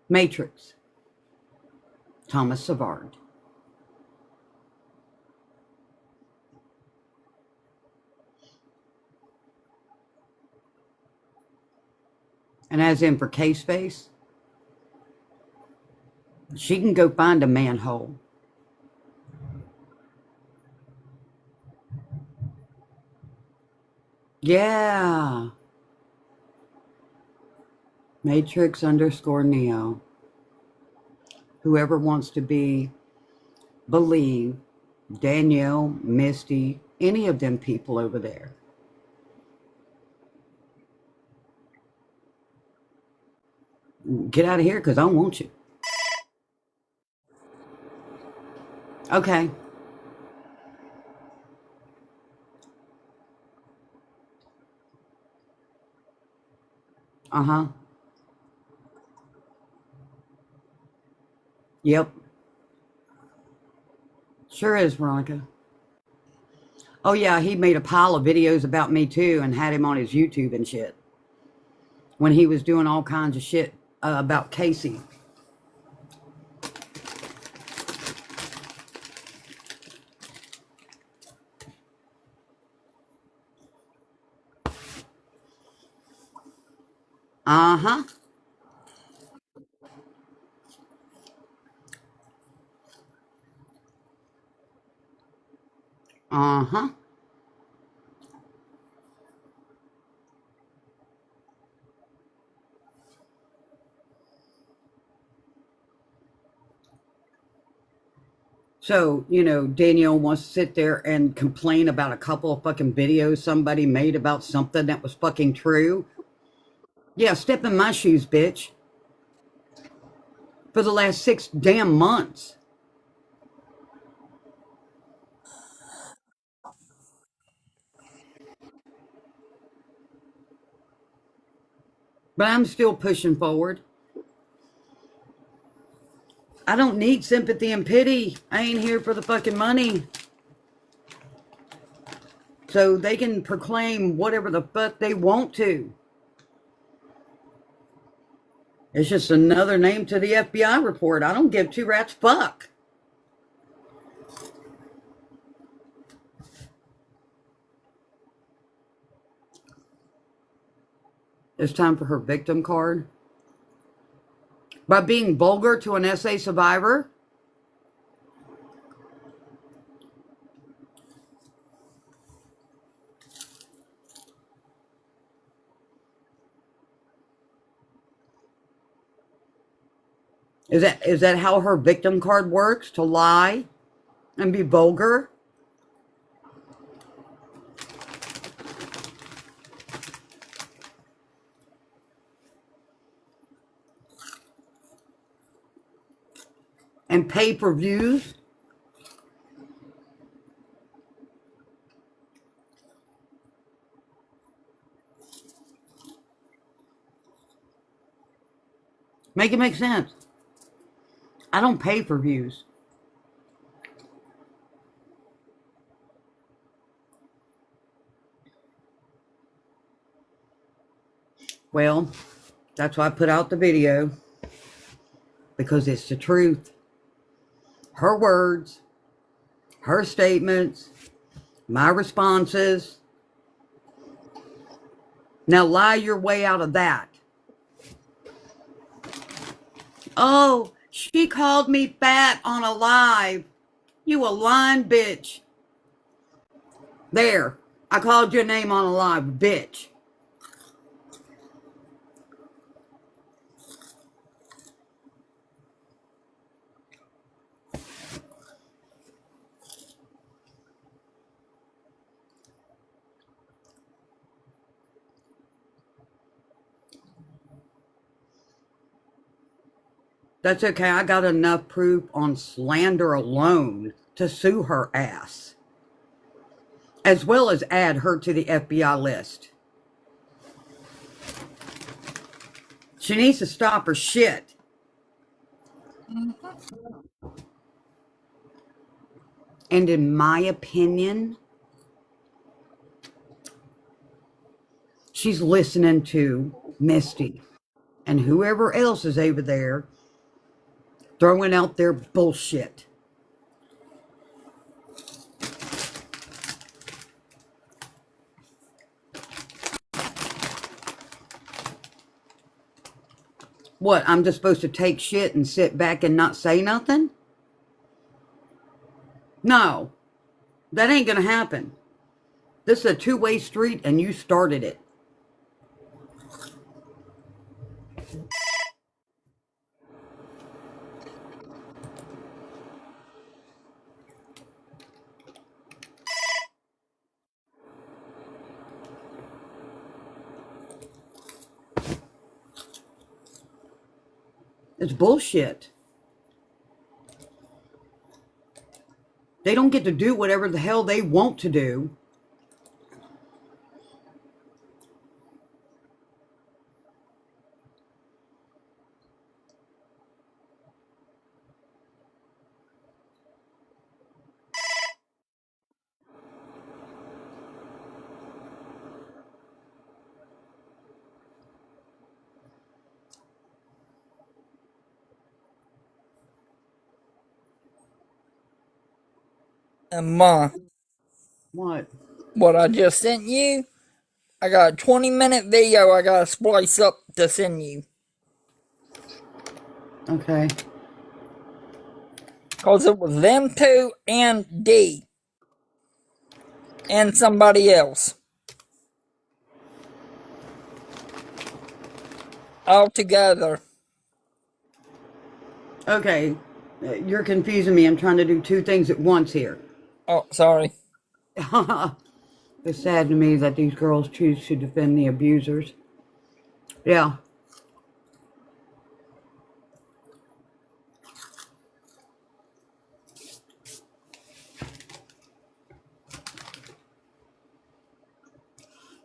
Matrix. Thomas Savard. And as in for K-Space, she can go find a manhole. Yeah. Matrix _Neo. whoever wants to believe Danielle, Misty, any of them people over there. Get out of here because I don't want you. Okay. Uh-huh. Yep. Sure is, Veronica. Oh, yeah, he made a pile of videos about me, too, and had him on his YouTube and shit. When he was doing all kinds of shit about Casey. Uh-huh. Uh-huh. So, Danielle wants to sit there and complain about a couple of fucking videos somebody made about something that was fucking true. Yeah, step in my shoes, bitch. For the last 6 damn months. But I'm still pushing forward. I don't need sympathy and pity. I ain't here for the fucking money. So they can proclaim whatever the fuck they want to. It's just another name to the FBI report. I don't give two rats fuck. It's time for her victim card. By being vulgar to an SA survivor? Is that how her victim card works? To lie and be vulgar? And pay for views? Make it make sense. I don't pay for views. Well, that's why I put out the video. Because it's the truth. Her words, her statements, my responses. Now lie your way out of that. Oh, she called me fat on a live. You a lying bitch. There. I called your name on a live, bitch. That's okay. I got enough proof on slander alone to sue her ass. As well as add her to the FBI list. She needs to stop her shit. And in my opinion, she's listening to Misty and whoever else is over there throwing out their bullshit. What, I'm just supposed to take shit and sit back and not say nothing? No, that ain't gonna happen. This is a two-way street and you started it. It's bullshit. They don't get to do whatever the hell they want to do. And Ma, What? what I just sent you, I got a 20-minute video I gotta splice up to send you. Okay. Cause it was them two and D. And somebody else. All together. Okay. You're confusing me. I'm trying to do two things at once here. Oh, sorry. It's sad to me that these girls choose to defend the abusers. Yeah.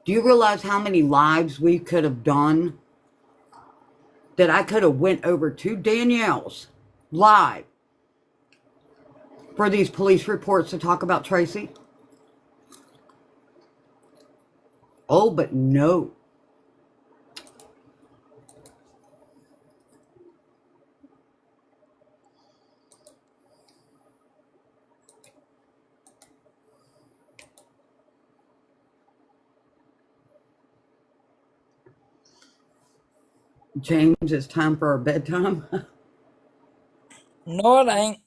Do you realize how many lives we could have done? That I could have went over to Danielle's live for these police reports to talk about Tracy? Oh, but no. James, it's time for our bedtime. No, it ain't.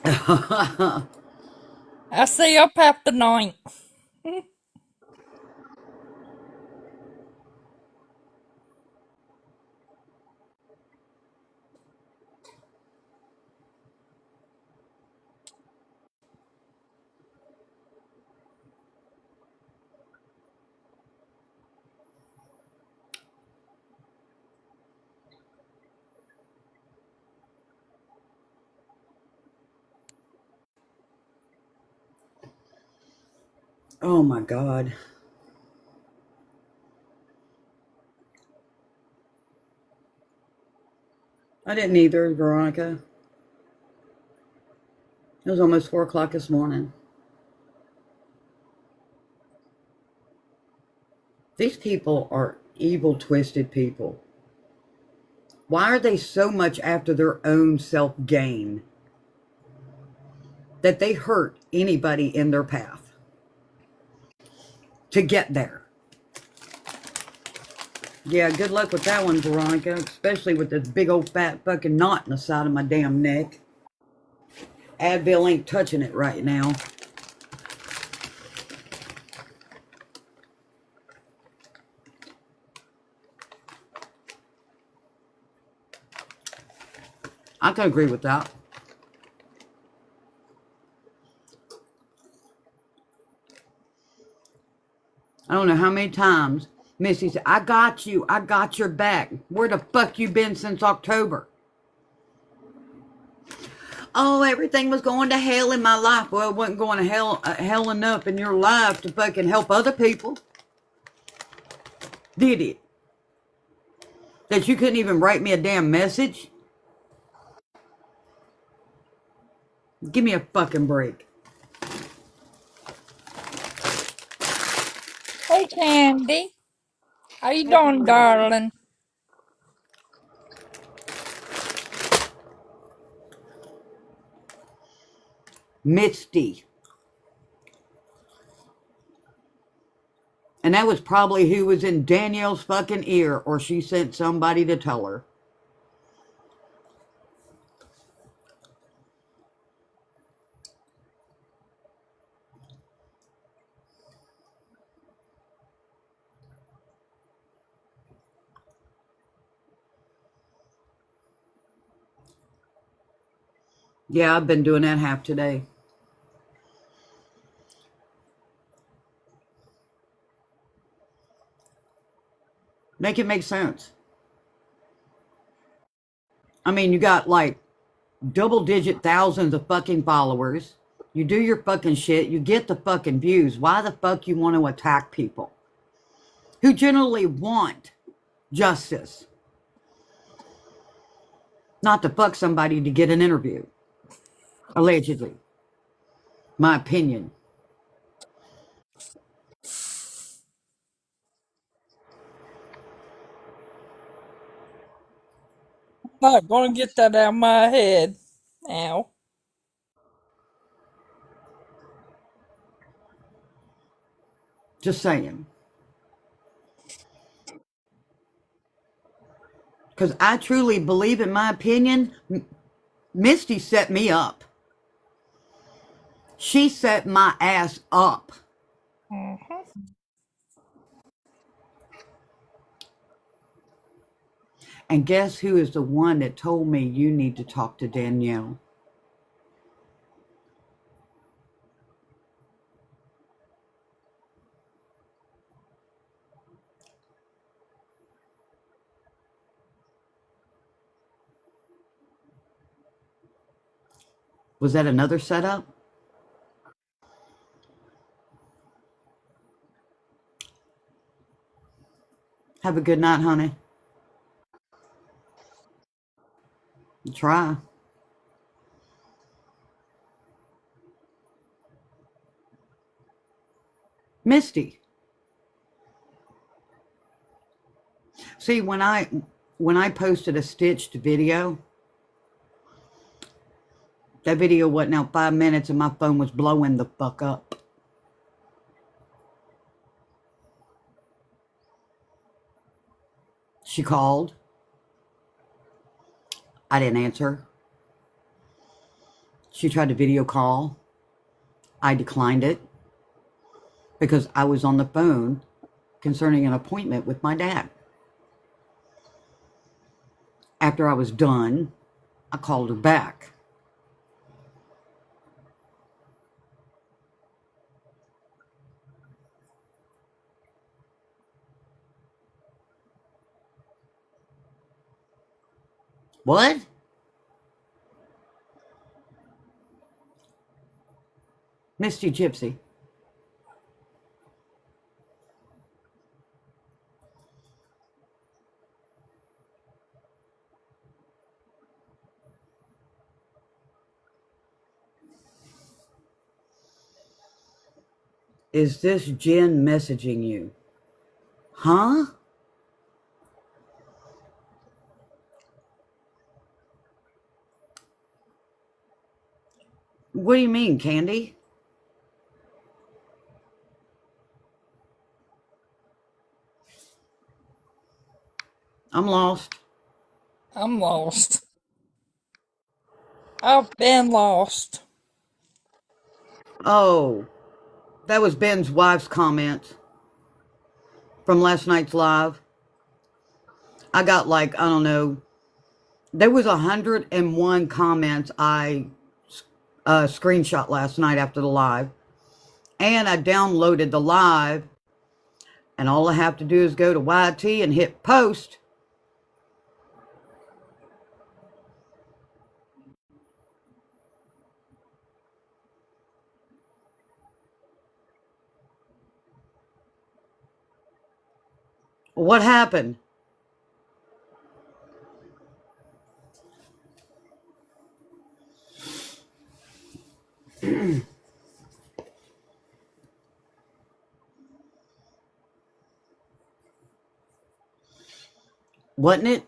I stay up half the night. Oh my God. I didn't either, Veronica. It was almost 4 o'clock this morning. These people are evil, twisted people. Why are they so much after their own self gain that they hurt anybody in their path to get there? Yeah, good luck with that one, Veronica, especially with this big old fat fucking knot in the side of my damn neck. Advil ain't touching it right now. I can agree with that. I don't know how many times Missy said, I got you. I got your back. Where the fuck you been since October? Oh, everything was going to hell in my life. Well, it wasn't going to hell enough in your life to fucking help other people. Did it? That you couldn't even write me a damn message? Give me a fucking break. Hey, Candy. How you doing, darling? Misty. And that was probably who was in Danielle's fucking ear, or she sent somebody to tell her. Yeah, I've been doing that half today. Make it make sense. I mean, you got like double digit thousands of fucking followers. You do your fucking shit. You get the fucking views. Why the fuck you want to attack people who generally want justice? Not to fuck somebody to get an interview. Allegedly. My opinion. I'm not gonna get that out of my head now. Just saying. Because I truly believe, in my opinion, Misty set me up. She set my ass up. Mhm. And guess who is the one that told me you need to talk to Danielle? Was that another setup? Have a good night, honey. Try. Misty. See, when I posted a stitched video, that video wasn't out 5 minutes and my phone was blowing the fuck up. She called. I didn't answer. She tried to video call. I declined it because I was on the phone concerning an appointment with my dad. After I was done, I called her back. What? Misty Gypsy. Is this Jen messaging you? Huh? What do you mean, Candy? I'm lost. I'm lost. I've been lost. Oh, that was Ben's wife's comment from last night's live. I got like, I don't know, there was 101 comments I screenshot last night after the live. And I downloaded the live. And all I have to do is go to YT and hit post. What happened? Wasn't it?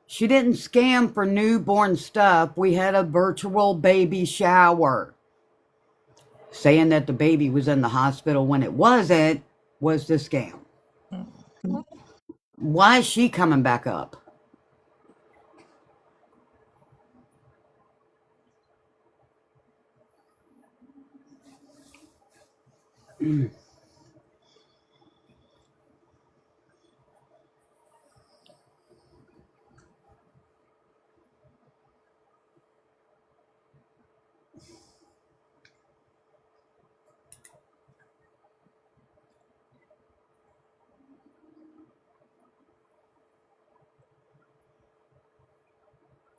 She didn't scam for newborn stuff. We had a virtual baby shower. Saying that the baby was in the hospital when it wasn't was the scam. Mhm. Why is she coming back up?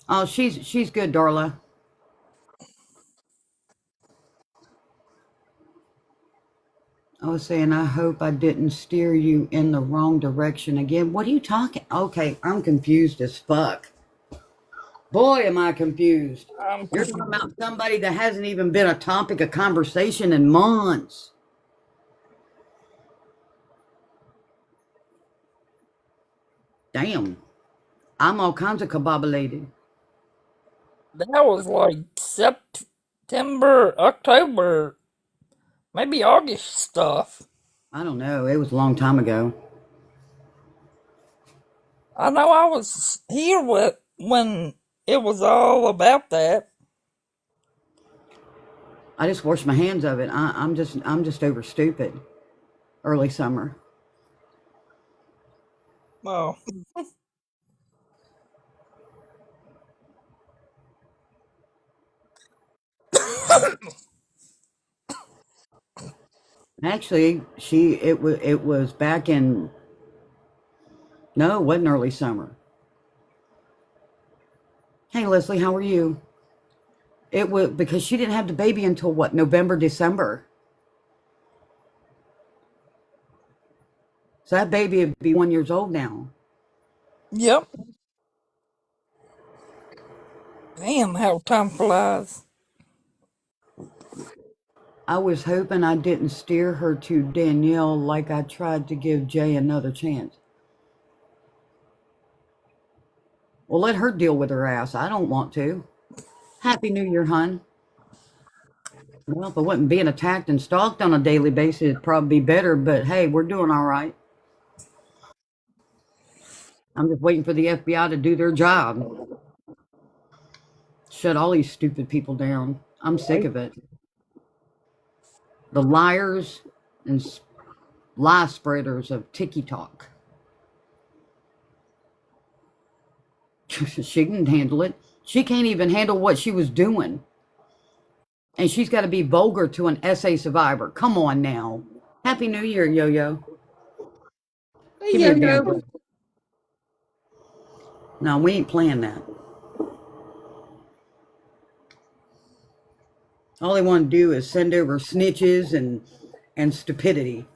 Oh, she's good, Darla. I was saying, I hope I didn't steer you in the wrong direction again. What are you talking? Okay, I'm confused as fuck. Boy, am I confused. I'm You're talking about somebody that hasn't even been a topic of conversation in months. Damn. I'm all kinds of cabobulated. that was like September, October, maybe August stuff. I don't know. It was a long time ago. I know I was here with when it was all about that. I just washed my hands of it. I'm just over stupid. Early summer. Well, Actually, it was back in no, it wasn't early summer. Hey Leslie, how are you? It was because she didn't have the baby until what, November, December. So that baby would be 1 year old now. yep. Damn, how time flies. I was hoping I didn't steer her to Danielle like I tried to give Jay another chance. Well, let her deal with her ass. I don't want to. Happy New Year, hun. Well, if I wasn't being attacked and stalked on a daily basis, it'd probably be better, but hey, we're doing all right. I'm just waiting for the FBI to do their job. Shut all these stupid people down. I'm sick Right? of it. The liars and lie spreaders of TikTok. She can handle it. She can't even handle what she was doing. And she's got to be vulgar to an SA survivor. Come on now. Happy New Year, Yo Yo. Hey, Give me yo, a damn yo. break. No, we ain't playing that. All they want to do is send over snitches and stupidity.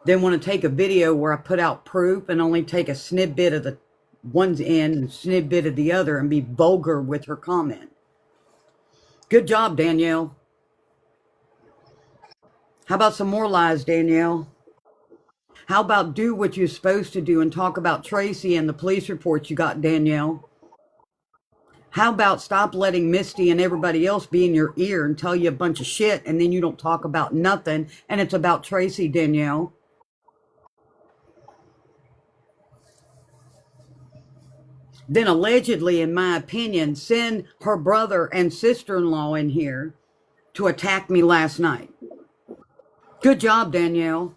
They want to take a video where I put out proof and only take a snippet of the one's end and snippet of the other and be vulgar with her comment. Good job, Danielle. How about some more lies, Danielle? How about do what you're supposed to do and talk about Tracy and the police reports you got, Danielle? How about stop letting Misty and everybody else be in your ear and tell you a bunch of shit and then you don't talk about nothing and it's about Tracy, Danielle? Then allegedly, in my opinion, send her brother and sister-in-law in here to attack me last night. Good job, Danielle.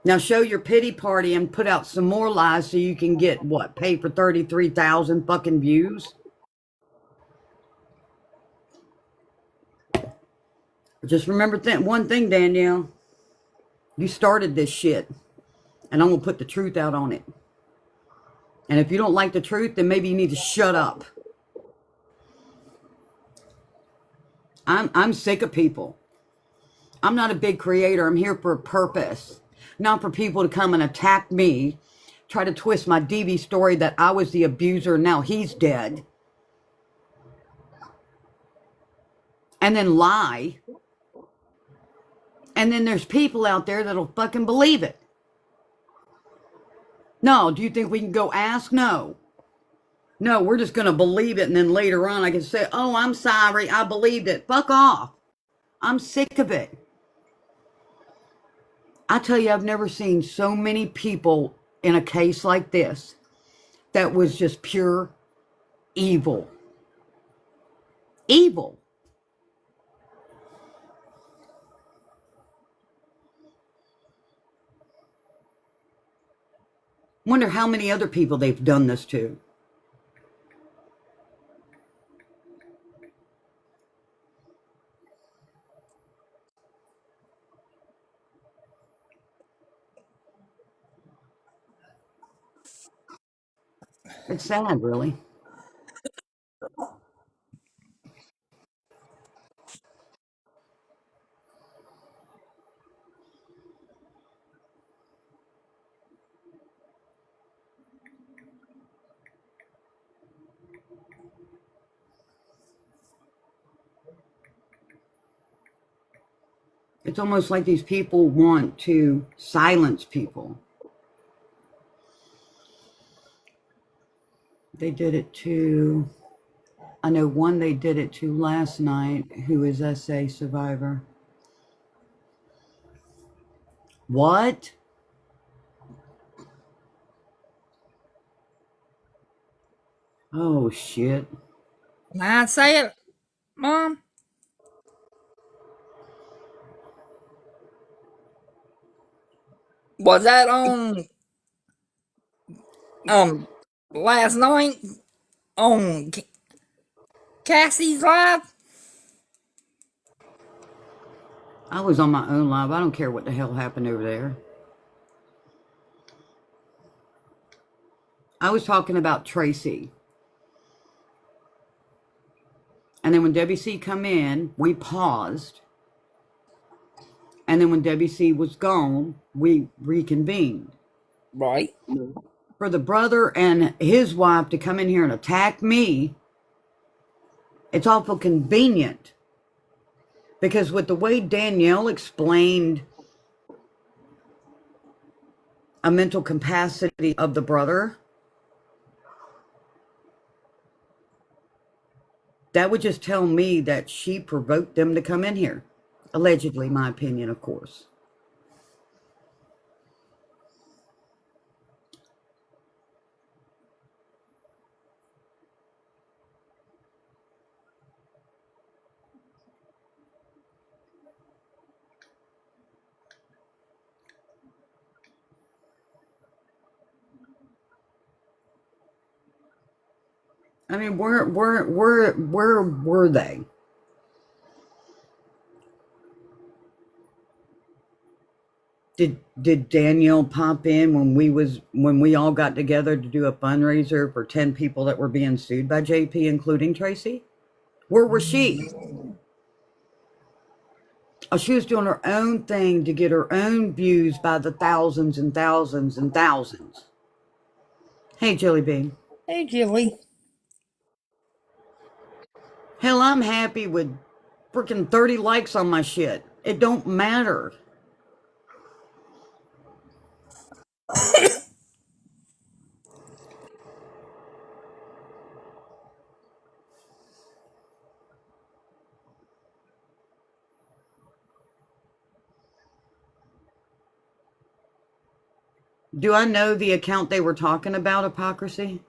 Now show your pity party and put out some more lies so you can get what? Pay for 33,000 fucking views? Just remember one thing, Danielle. You started this shit, and I'm gonna put the truth out on it. And if you don't like the truth, then maybe you need to shut up. I'm sick of people. I'm not a big creator. I'm here for a purpose, not for people to come and attack me, try to twist my DV story that I was the abuser, now he's dead, and then lie. And then there's people out there that'll fucking believe it. No, do you think we can go ask? No. No, we're just going to believe it. And then later on, I can say, oh, I'm sorry. I believed it. Fuck off. I'm sick of it. I tell you, I've never seen so many people in a case like this that was just pure evil. Evil. Wonder how many other people they've done this to. It's sad, really. It's almost like these people want to silence people. They did it to, I know one they did it to last night who is SA survivor. What? Oh, shit. Can I say it, Mom? Was that on um last night on Cassie's live? I was on my own live. I don't care what the hell happened over there. I was talking about Tracy. And then when WC come in, we paused. And then when WC was gone, we reconvened. Right. For the brother and his wife to come in here and attack me, it's awful convenient. Because with the way Danielle explained a mental capacity of the brother, that would just tell me that she provoked them to come in here. Allegedly, my opinion, of course. I mean, where were they? Did Danielle pop in when we all got together to do a fundraiser for 10 people that were being sued by JP, including Tracy? Where was she? Oh, she was doing her own thing to get her own views by the thousands and thousands and thousands. Hey, Jelly Bean. Hey, Jilly. Hell, I'm happy with freaking 30 likes on my shit. It don't matter. Do I know the account they were talking about, Hypocrisy?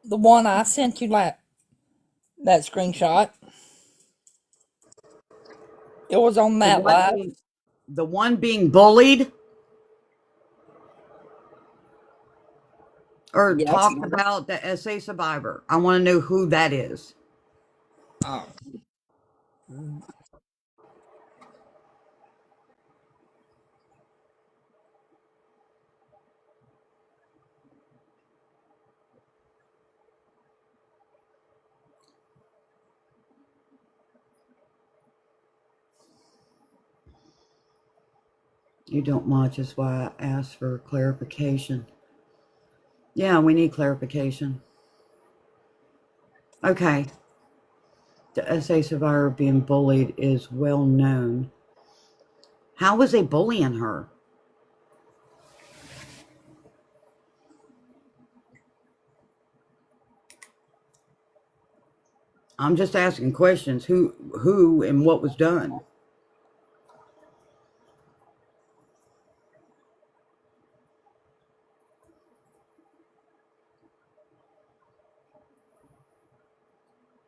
The one I sent you that screenshot. It was on The that one live. being, the one being bullied or Yes. talked about the SA survivor. I want to know who that is. Oh. You don't much is why I asked for clarification. Yeah, we need clarification. Okay. The SA survivor being bullied is well known. How was they bullying her? I'm just asking questions. Who, and what was done?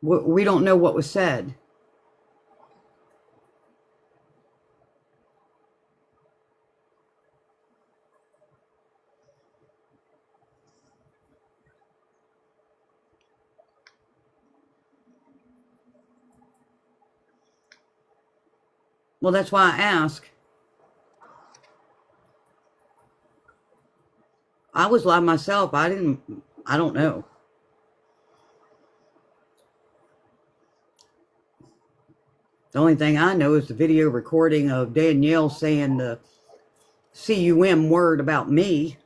We don't know what was said. Well, that's why I ask. I was live myself. I don't know. The only thing I know is the video recording of Danielle saying the cum word about me.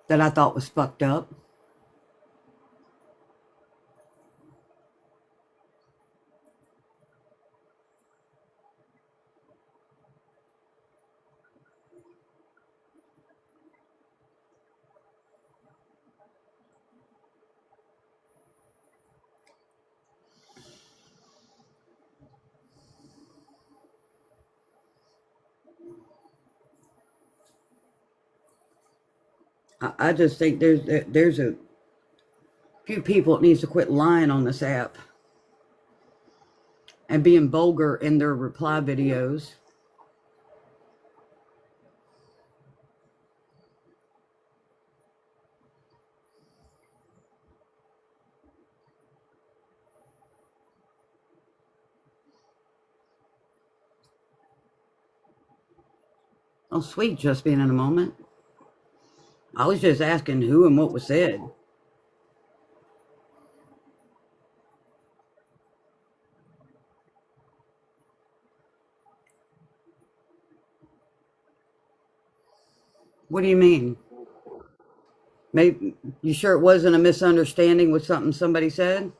That I thought was fucked up. I just think there's a few people that needs to quit lying on this app and being vulgar in their reply videos. Oh, sweet, just being in a moment. I was just asking who and what was said. What do you mean? Maybe you sure it wasn't a misunderstanding with something somebody said?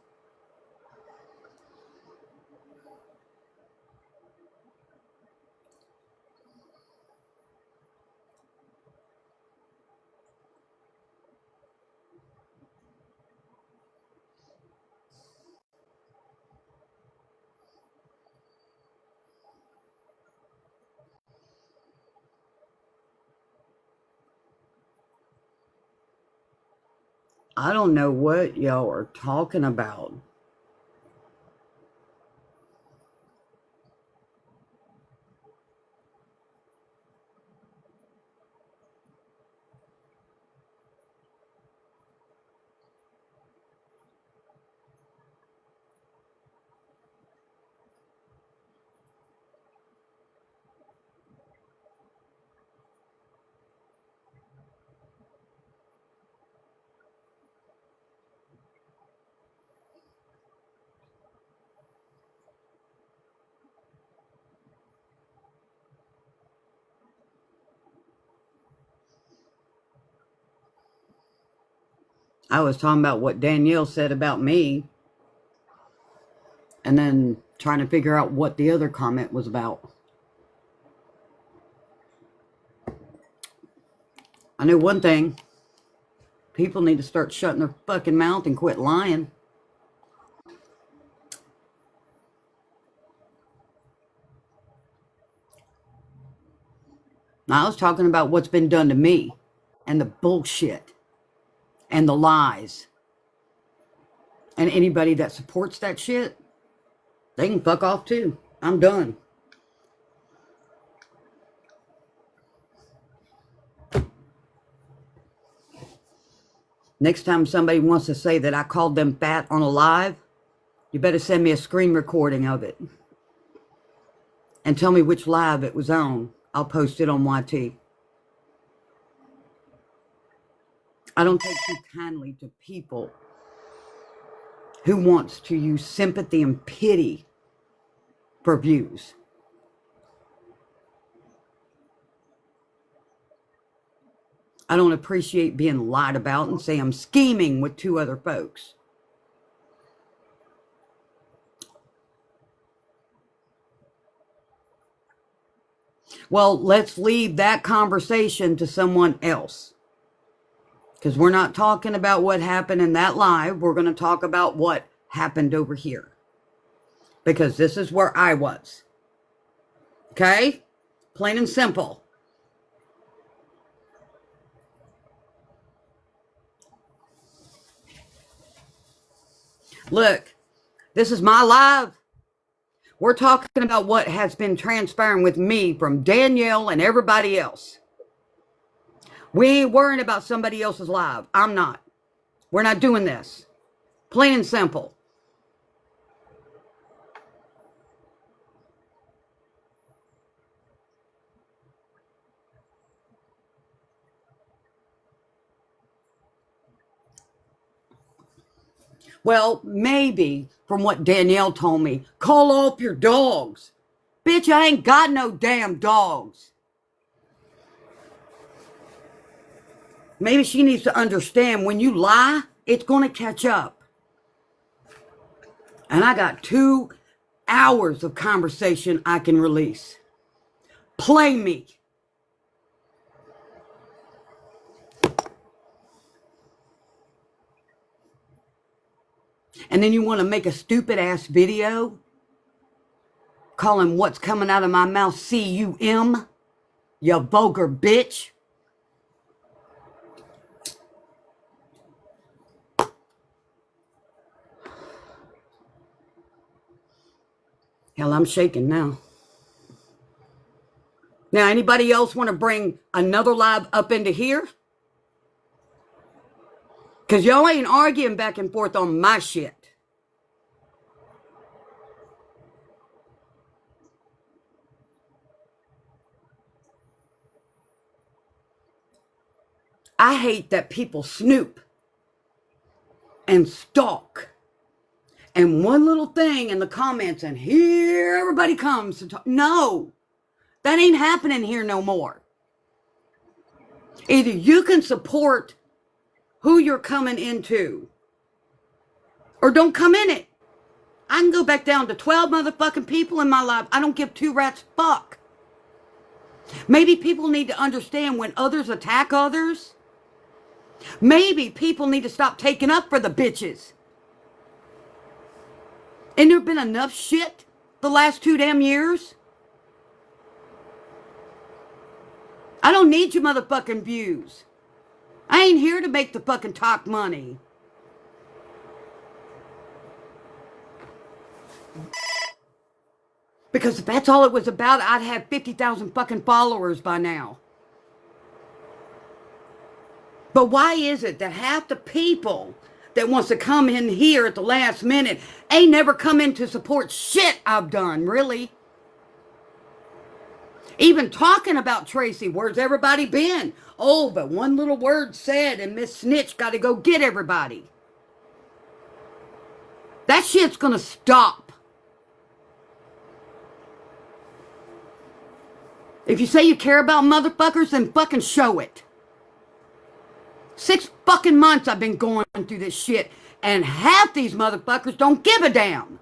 I don't know what y'all are talking about. I was talking about what Danielle said about me and then trying to figure out what the other comment was about. I know one thing. People need to start shutting their fucking mouth and quit lying. Now, I was talking about what's been done to me and the bullshit and the lies. And anybody that supports that shit, they can fuck off too. I'm done. Next time somebody wants to say that I called them fat on a live, you better send me a screen recording of it. And tell me which live it was on. I'll post it on YT. I don't take too kindly to people who wants to use sympathy and pity for views. I don't appreciate being lied about and say I'm scheming with two other folks. Well, let's leave that conversation to someone else. Because we're not talking about what happened in that live. We're going to talk about what happened over here. Because this is where I was. Okay? Plain and simple. Look, this is my live. We're talking about what has been transpiring with me from Danielle and everybody else. We ain't worrying about somebody else's live. I'm not. We're not doing this. Plain and simple. Well, maybe from what Danielle told me, call off your dogs. Bitch, I ain't got no damn dogs. Maybe she needs to understand when you lie, it's going to catch up. And I got 2 hours of conversation I can release. Play me. And then you want to make a stupid ass video calling what's coming out of my mouth C-U-M, you vulgar bitch. Hell, I'm shaking now. Now, anybody else want to bring another live up into here? Because y'all ain't arguing back and forth on my shit. I hate that people snoop and stalk. And one little thing in the comments and here everybody comes to talk. No, that ain't happening here no more. Either you can support who you're coming into or don't come in it. I can go back down to 12 motherfucking people in my life. I don't give 2 rats fuck. Maybe people need to understand when others attack others. Maybe people need to stop taking up for the bitches. Ain't there been enough shit the last 2 damn years? I don't need your motherfucking views. I ain't here to make the fucking talk money. Because if that's all it was about, I'd have 50,000 fucking followers by now. But why is it that half the people that wants to come in here at the last minute ain't never come in to support shit I've done, really? Even talking about Tracy, where's everybody been? Oh, but one little word said and Miss Snitch got to go get everybody. That shit's gonna stop. If you say you care about motherfuckers, then fucking show it. 6 fucking months I've been going through this shit, and half these motherfuckers don't give a damn.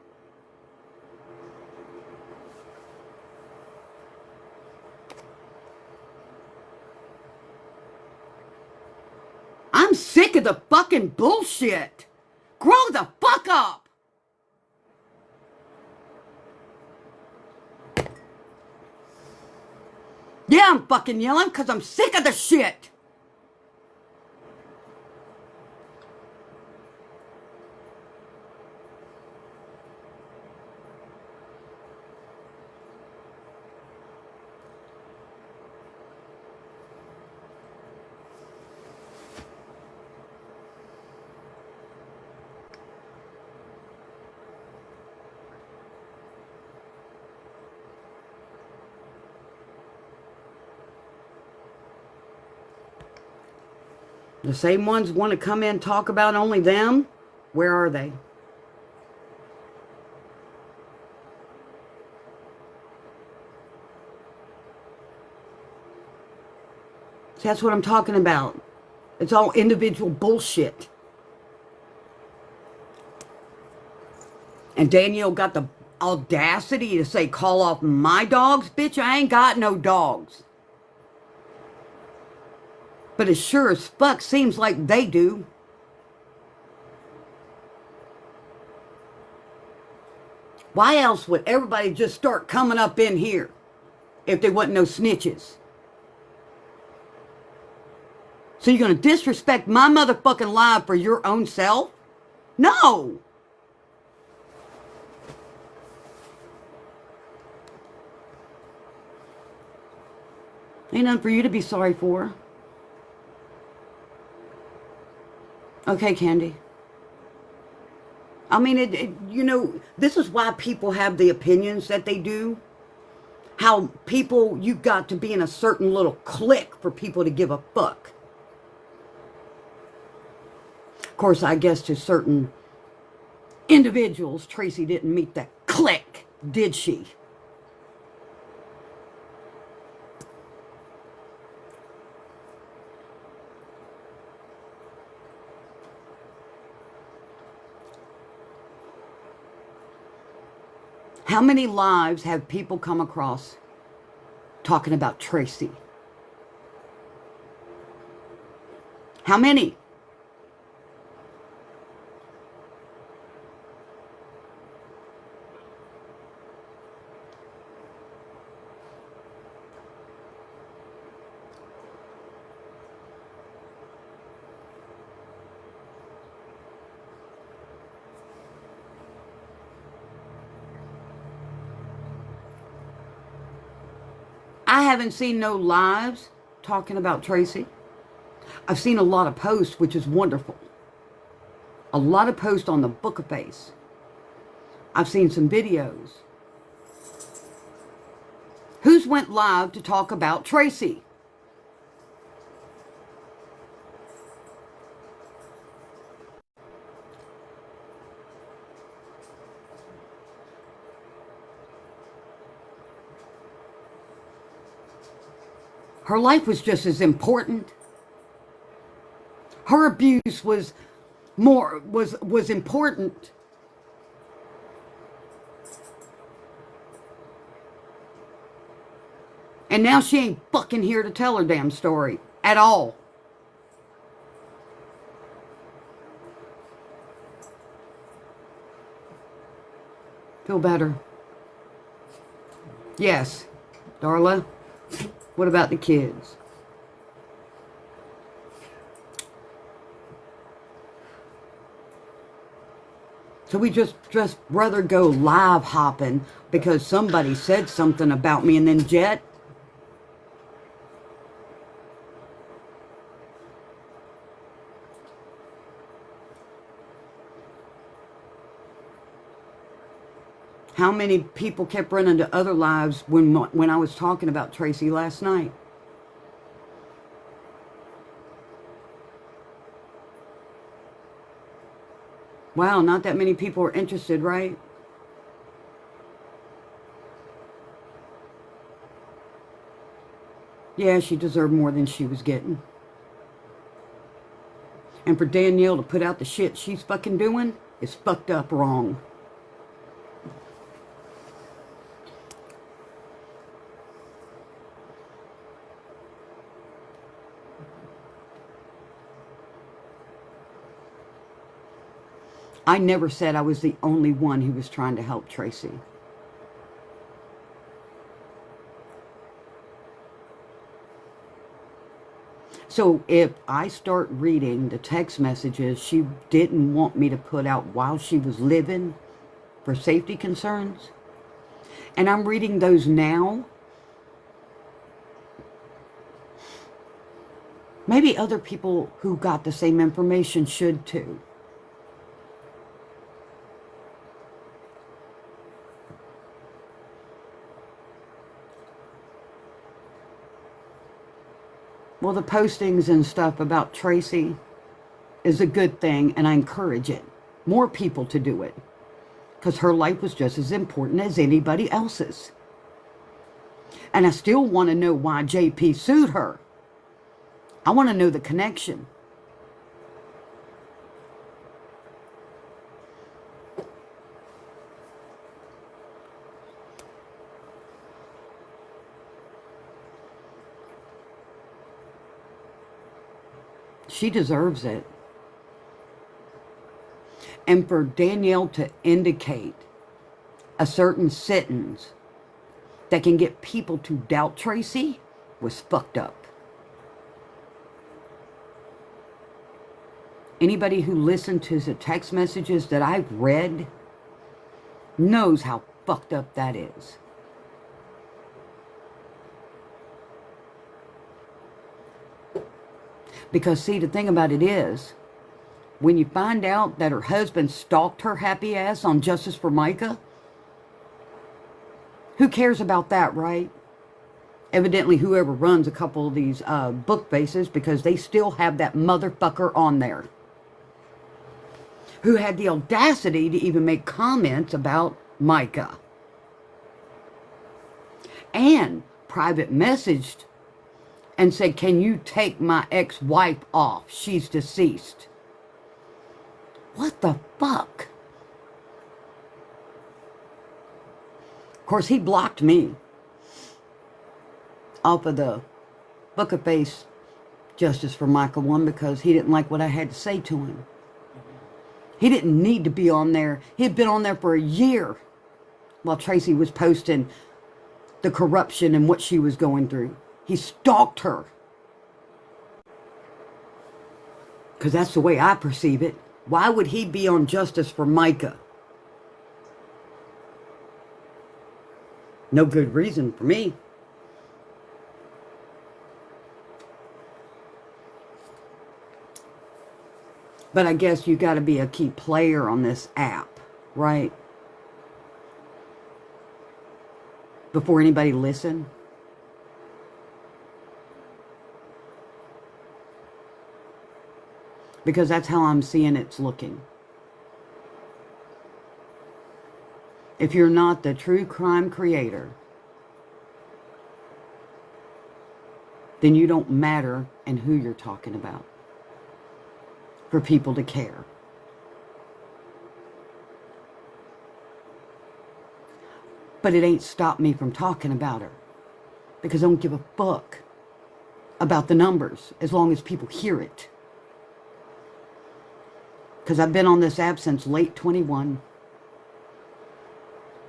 I'm sick of the fucking bullshit. Grow the fuck up. Yeah, I'm fucking yelling because I'm sick of the shit. The same ones want to come in and talk about only them? Where are they? See, that's what I'm talking about. It's all individual bullshit. And Danielle got the audacity to say, call off my dogs? Bitch, I ain't got no dogs. But it sure as fuck seems like they do. Why else would everybody just start coming up in here if there wasn't no snitches? So you're going to disrespect my motherfucking life for your own self? No! Ain't nothing for you to be sorry for. Okay, Candy. I mean, you know, this is why people have the opinions that they do. How people, you got to be in a certain little clique for people to give a fuck. Of course, I guess to certain individuals, Tracy didn't meet that clique, did she? How many lives have people come across talking about Tracy? How many? I haven't seen no lives talking about Tracy. I've seen a lot of posts, which is wonderful. A lot of posts on the Book of Face. I've seen some videos. Who's went live to talk about Tracy? Her life was just as important. Her abuse was important. And now she ain't fucking here to tell her damn story at all. Feel better? Yes. Darla, what about the kids? So we just rather go live hopping because somebody said something about me, and then Jet. How many people kept running to other lives when I was talking about Tracy last night? Wow, not that many people are interested, right? Yeah, she deserved more than she was getting. And for Danielle to put out the shit she's fucking doing is fucked up wrong. I never said I was the only one who was trying to help Tracy. So if I start reading the text messages she didn't want me to put out while she was living for safety concerns, and I'm reading those now, maybe other people who got the same information should too. Well, the postings and stuff about Tracy is a good thing, and I encourage it. More people to do it. Because her life was just as important as anybody else's. And I still want to know why JP sued her. I want to know the connection. She deserves it. And for Danielle to indicate a certain sentence that can get people to doubt Tracy was fucked up. Anybody who listened to the text messages that I've read knows how fucked up that is. Because, see, the thing about it is, when you find out that her husband stalked her happy ass on Justice for Micah, who cares about that, right? Evidently, whoever runs a couple of these book bases, because they still have that motherfucker on there. who had the audacity to even make comments about Micah. And private messaged and said, can you take my ex-wife off? She's deceased. What the fuck? Of course, he blocked me off of the Book of Face Justice for Micah one because he didn't like what I had to say to him. He didn't need to be on there. He had been on there for a year while Tracy was posting the corruption and what she was going through. He stalked her. Because that's the way I perceive it. Why would he be on Justice for Micah? No good reason for me. But I guess you got to be a key player on this app, right? Before anybody listen. Because that's how I'm seeing it's looking. If you're not the true crime creator, then you don't matter in who you're talking about for people to care. But it ain't stopped me from talking about her because I don't give a fuck about the numbers as long as people hear it. Because I've been on this app since late 21.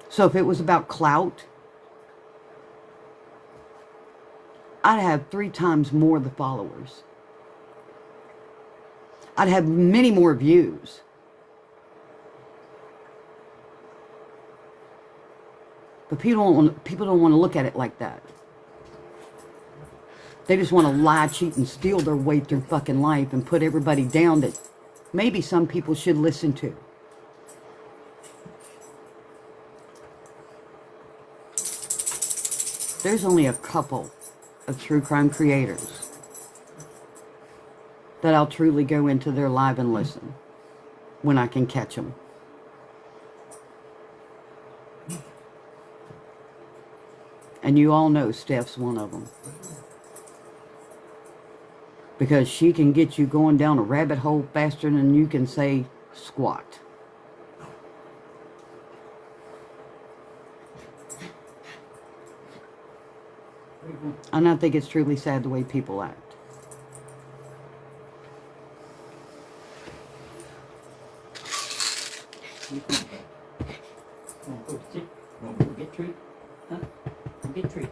So if it was about clout, I'd have 3 times more the followers. I'd have many more views. But people don't want to look at it like that. They just want to lie, cheat, and steal their way through fucking life and put everybody down that maybe some people should listen to. There's only a couple of true crime creators that I'll truly go into their live and listen when I can catch them. And you all know Steph's one of them. Because she can get you going down a rabbit hole faster than you can say squat. And I think it's truly sad the way people act. Go sit. Go get treat. Huh? Go get treat.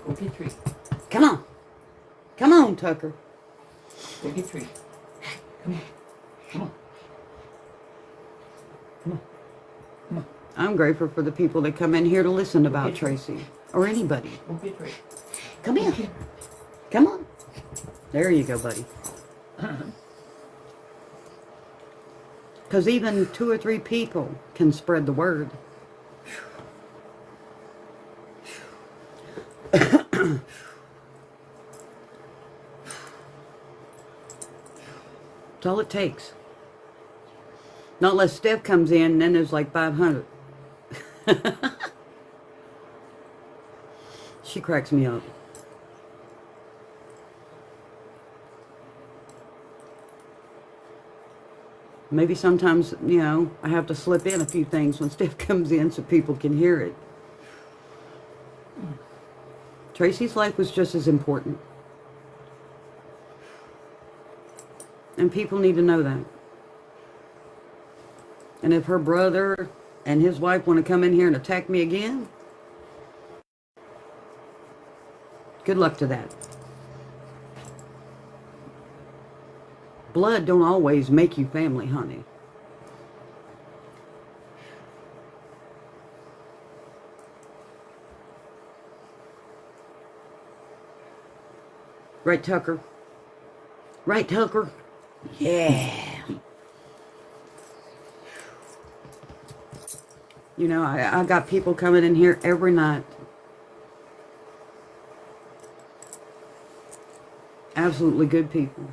Go get treat. Come on. Come on, Tucker. Go get treat. Come on. Come on. Come on. Come on. I'm grateful for the people that come in here to listen about Tracy. Or anybody. Go get treat. Come here. Come on. There you go, buddy. Because even 2 or 3 people can spread the word. That's all it takes. Not unless Steph comes in and then there's like 500. She cracks me up. Maybe sometimes, you know, I have to slip in a few things when Steph comes in so people can hear it. Tracy's life was just as important. And people need to know that. And if her brother and his wife want to come in here and attack me again, good luck to that. Blood don't always make you family, honey. Right, Tucker? Right, Tucker? Yeah. You know, I got people coming in here every night. Absolutely good people.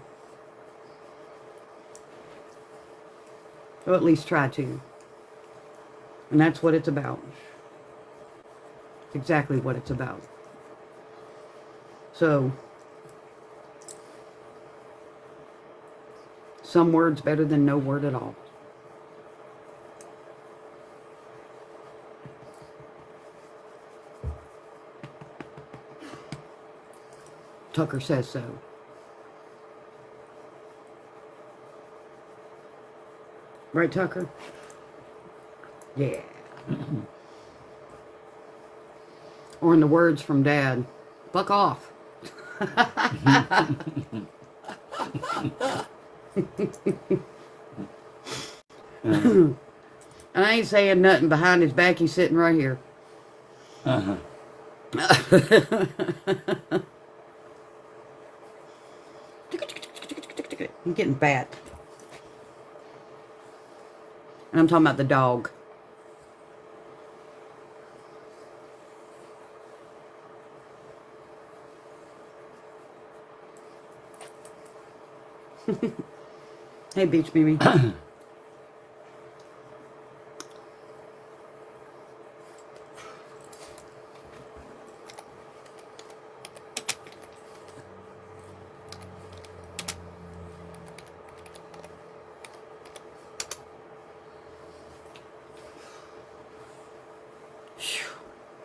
Or at least try to. And that's what it's about. It's exactly what it's about. So, some words better than no word at all. Tucker says so. Right, Tucker? Yeah. Or in the words from Dad, fuck off. And I ain't saying nothing behind his back. He's sitting right here. Uh-huh. He's getting fat. And I'm talking about the dog. Hey, Beach Mimi.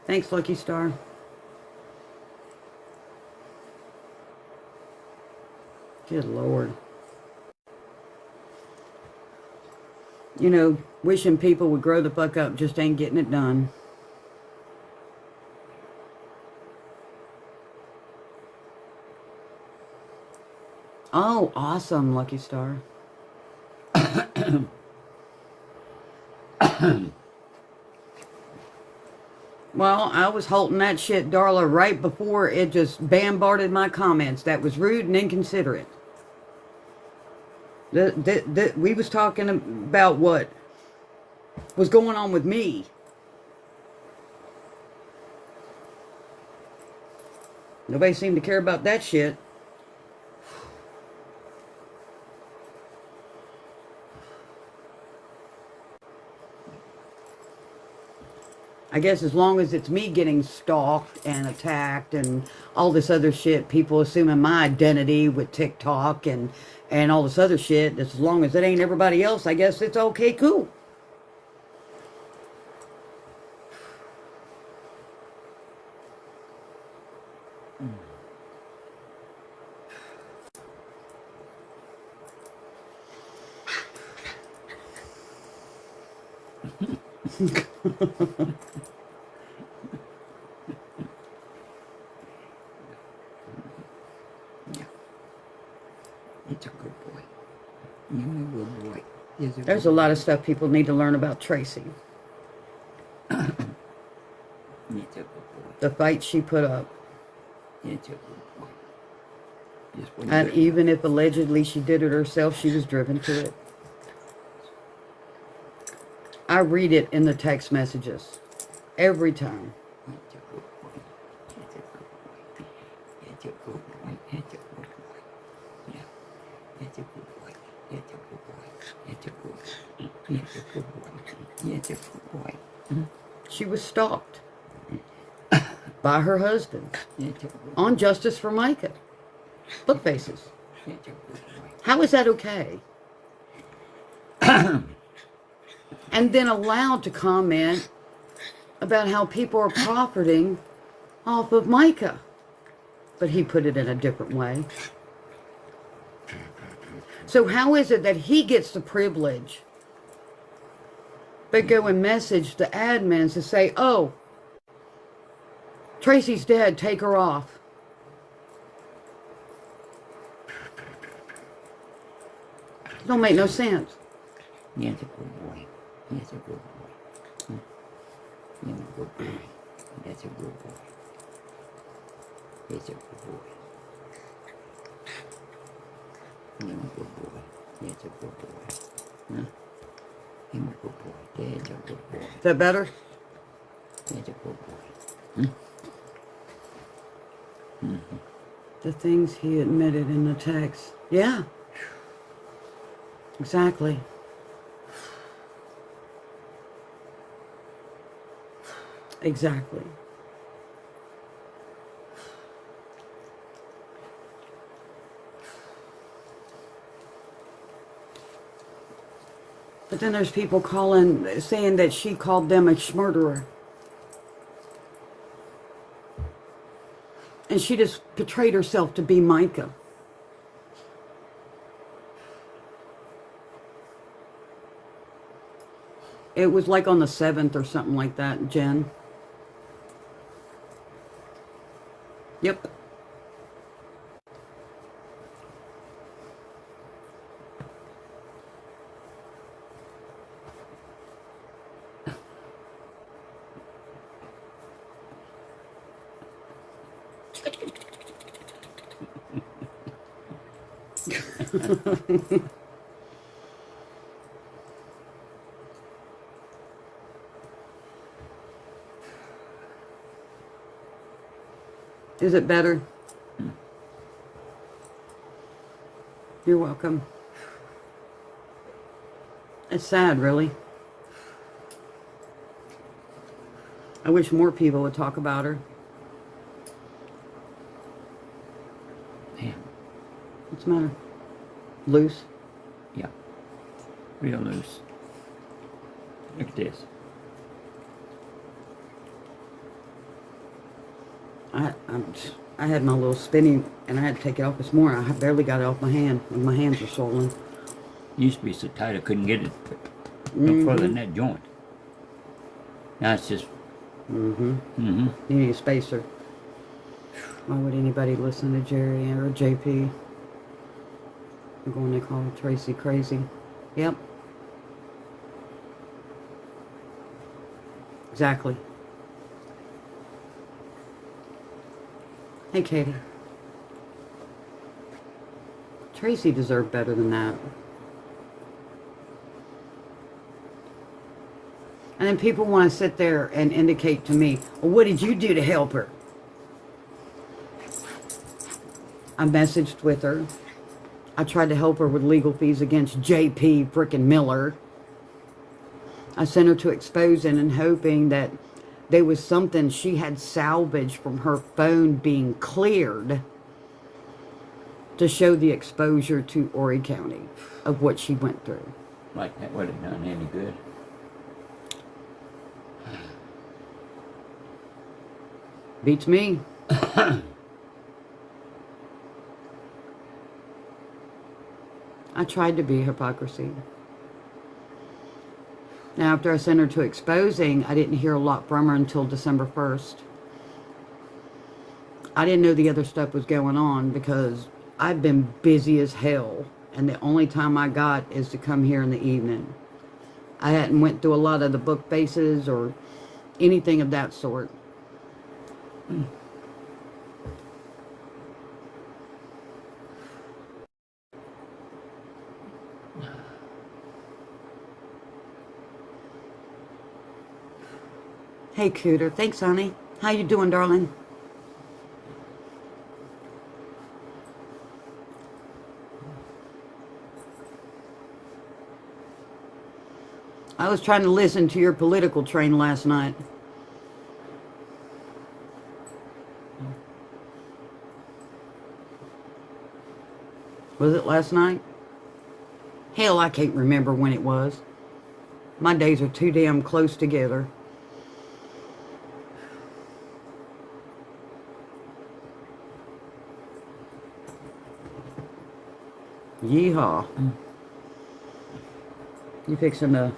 Thanks, Lucky Star. Good Lord. You know, wishing people would grow the fuck up just ain't getting it done. Oh, awesome, Lucky Star. Well, I was holding that shit, Darla, right before it just bombarded my comments. That was rude and inconsiderate. We was talking about what was going on with me. Nobody seemed to care about that shit. I guess as long as it's me getting stalked and attacked and all this other shit, people assuming my identity with TikTok and all this other shit, as long as it ain't everybody else, I guess it's okay, cool. It's a good boy. You're a good boy. There's a lot of stuff people need to learn about Tracy. It's a good boy. The fight she put up. It's a good boy. Just when And even if allegedly she did it herself, she was driven to it. I read it in the text messages. Every time. It's a good boy. It's a good boy. It's a good boy. It's a good boy. Yeah. It's a good boy. It's a good boy. It's a good boy. It's a good boy. It's a good boy. She was stalked by her husband It's a good on Justice for Micah. Look faces. It's a good boy. How is that okay? And then allowed to comment about how people are profiting off of Micah. But he put it in a different way. So how is it that he gets the privilege but go and message the admins to say, oh, Tracy's dead, take her off? It don't make no sense. It's a good boy. It's a good boy. You're a good boy. That's a good boy. It's a good boy. You're a good boy. That's a good boy. Huh? You're a good boy. That's a good boy. Is that better? That's a good boy. The things he admitted in the text. Yeah. Exactly. Exactly. But then there's people saying that she called them a murderer. And she just portrayed herself to be Micah. It was like on the 7th or something like that, Jen. Yep. Is it better? You're welcome. It's sad, really. I wish more people would talk about her. Yeah. What's the matter? Loose? Yeah. Real loose. Look at this. I had my little spinning, and I had to take it off this morning. I barely got it off my hand, and my hands are swollen. Used to be so tight I couldn't get it no further than that joint. Now it's just. You need a spacer. Why would anybody listen to Jerry or JP? They're going to call Tracy crazy. Yep. Exactly. Hey, Katie. Tracy deserved better than that. And then people want to sit there and indicate to me, well, what did you do to help her? I messaged with her. I tried to help her with legal fees against JP frickin' Miller. I sent her to exposing and hoping that there was something she had salvaged from her phone being cleared to show the exposure to Horry County of what she went through. Like that would have done any good. Beats me. I tried to be hypocrisy. Now, after I sent her to exposing, I didn't hear a lot from her until December 1st. I didn't know the other stuff was going on because I've been busy as hell. And the only time I got is to come here in the evening. I hadn't went through a lot of the book faces or anything of that sort. Hey, Cooter. Thanks, honey. How you doing, darling? I was trying to listen to your political train last night. Was it last night? Hell, I can't remember when it was. My days are too damn close together. Yeehaw. You fixing to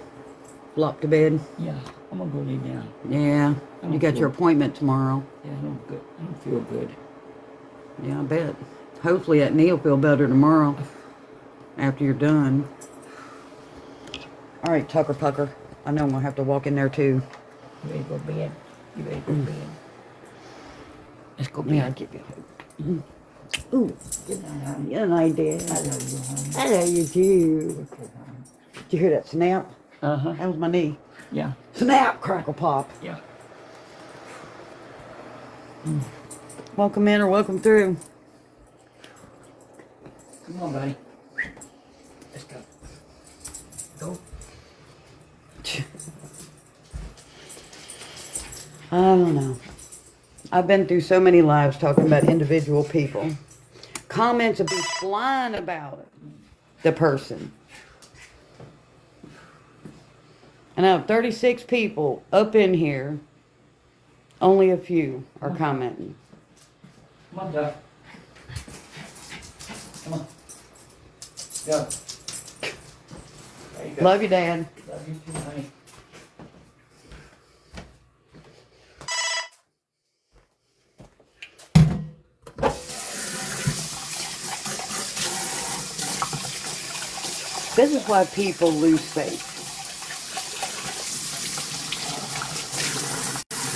flop to bed? Yeah, I'm gonna go lay down. Yeah. You got your appointment tomorrow. Yeah, I don't good. I don't feel good. Yeah, I bet. Hopefully that knee will feel better tomorrow after you're done. All right, Tucker Pucker. I know I'm going to have to walk in there too. You ready to go to bed? You ready to go to bed? Let's go to bed. Yeah, I'll give you a hug. Ooh, Good night, honey. good night, Dad. I love you, honey. I love you too. Okay, honey. Did you hear that snap? Uh-huh. That was my knee. Yeah. Snap, crackle pop. Yeah. Welcome in or welcome through. Come on, buddy. Let's go. Go. I don't know. I've been through so many lives talking about individual people. Comments would be flying about the person. And out of 36 people up in here, only a few are commenting. Come on, Doug. Come on. Go. There you go. Love you, Dad. Love you too, honey. This is why people lose faith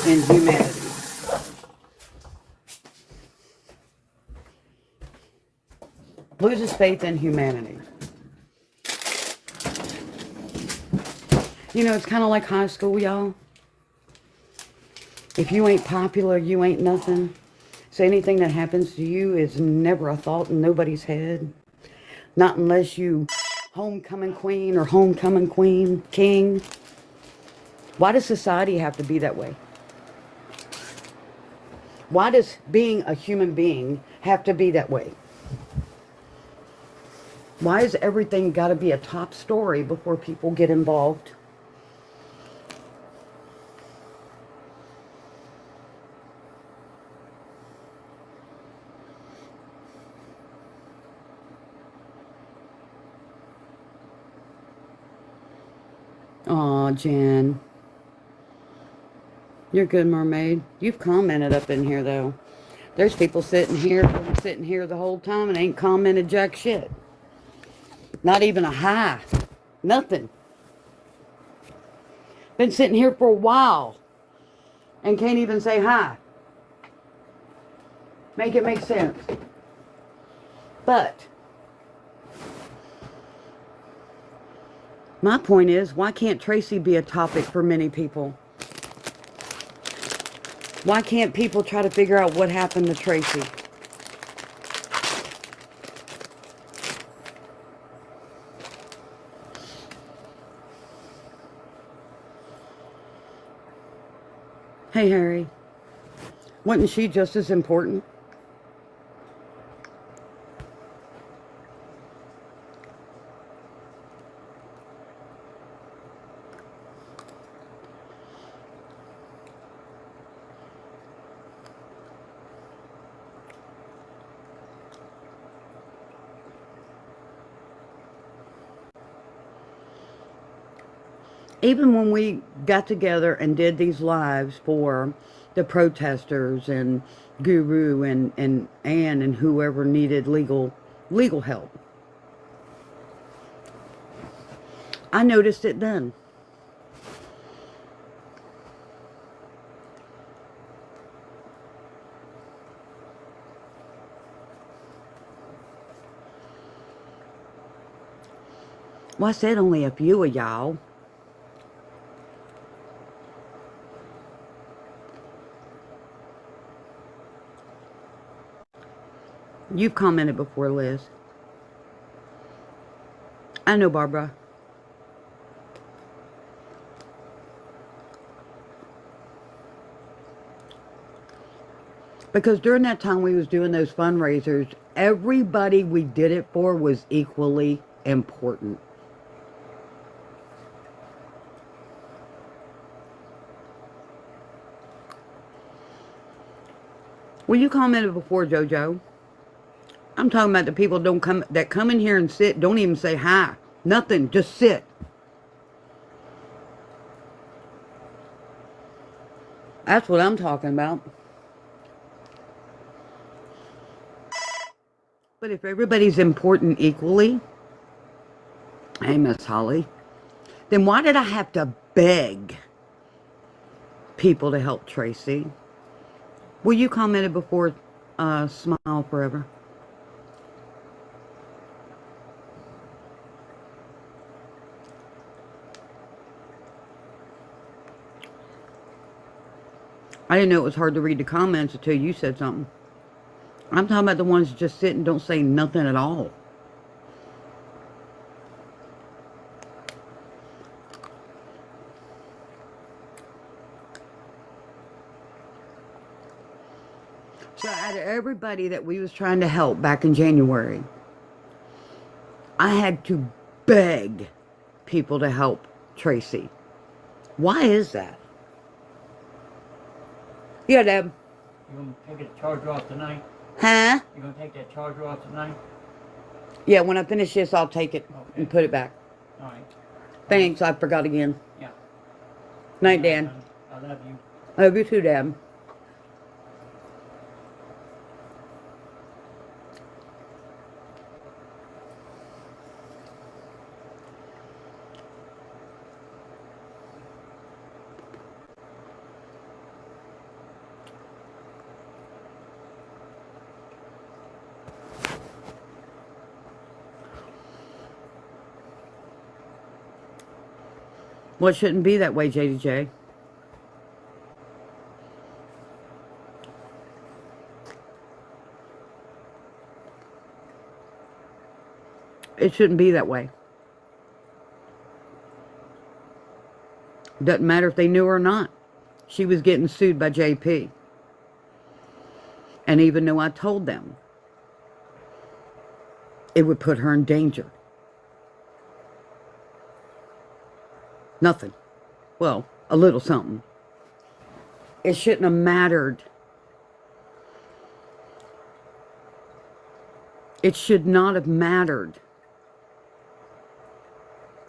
in humanity. Loses faith in humanity. You know, it's kind of like high school, y'all. If you ain't popular, you ain't nothing. So anything that happens to you is never a thought in nobody's head. Not unless you homecoming queen or homecoming queen, king. Why does society have to be that way? Why does being a human being have to be that way? Why is everything got to be a top story before people get involved? Aw, Jen. You're a good mermaid. You've commented up in here, though. There's people sitting here the whole time and ain't commented jack shit. Not even a hi. Nothing. Been sitting here for a while and can't even say hi. Make it make sense. But my point is, why can't Tracy be a topic for many people? Why can't people try to figure out what happened to Tracy? Hey, Harry. Wasn't she just as important? Even when we got together and did these lives for the protesters and Guru and Ann and whoever needed legal help, I noticed it then. Well, I said only a few of y'all. You've commented before, Liz. I know, Barbara. Because during that time we was doing those fundraisers, everybody we did it for was equally important. Well, you commented before, JoJo. I'm talking about the people that come in here and sit, don't even say hi. Nothing, just sit. That's what I'm talking about. But if everybody's important equally, hey, Miss Holly, then why did I have to beg people to help Tracy? Well, you commented before, smile forever. I didn't know it was hard to read the comments until you said something. I'm talking about the ones that just sit and don't say nothing at all. So out of everybody that we was trying to help back in January, I had to beg people to help Tracy. Why is that? Yeah, Deb. You gonna take the charger off tonight? Huh? You gonna take that charger off tonight? Yeah, when I finish this, I'll take it Okay. and put it back. All right. Thanks, I forgot again. Yeah. Night, Dan. I love you. I love you too, Dad. Well, it shouldn't be that way, JDJ. It shouldn't be that way. Doesn't matter if they knew or not. She was getting sued by JP. And even though I told them it would put her in danger. Nothing. Well, a little something. It shouldn't have mattered. It should not have mattered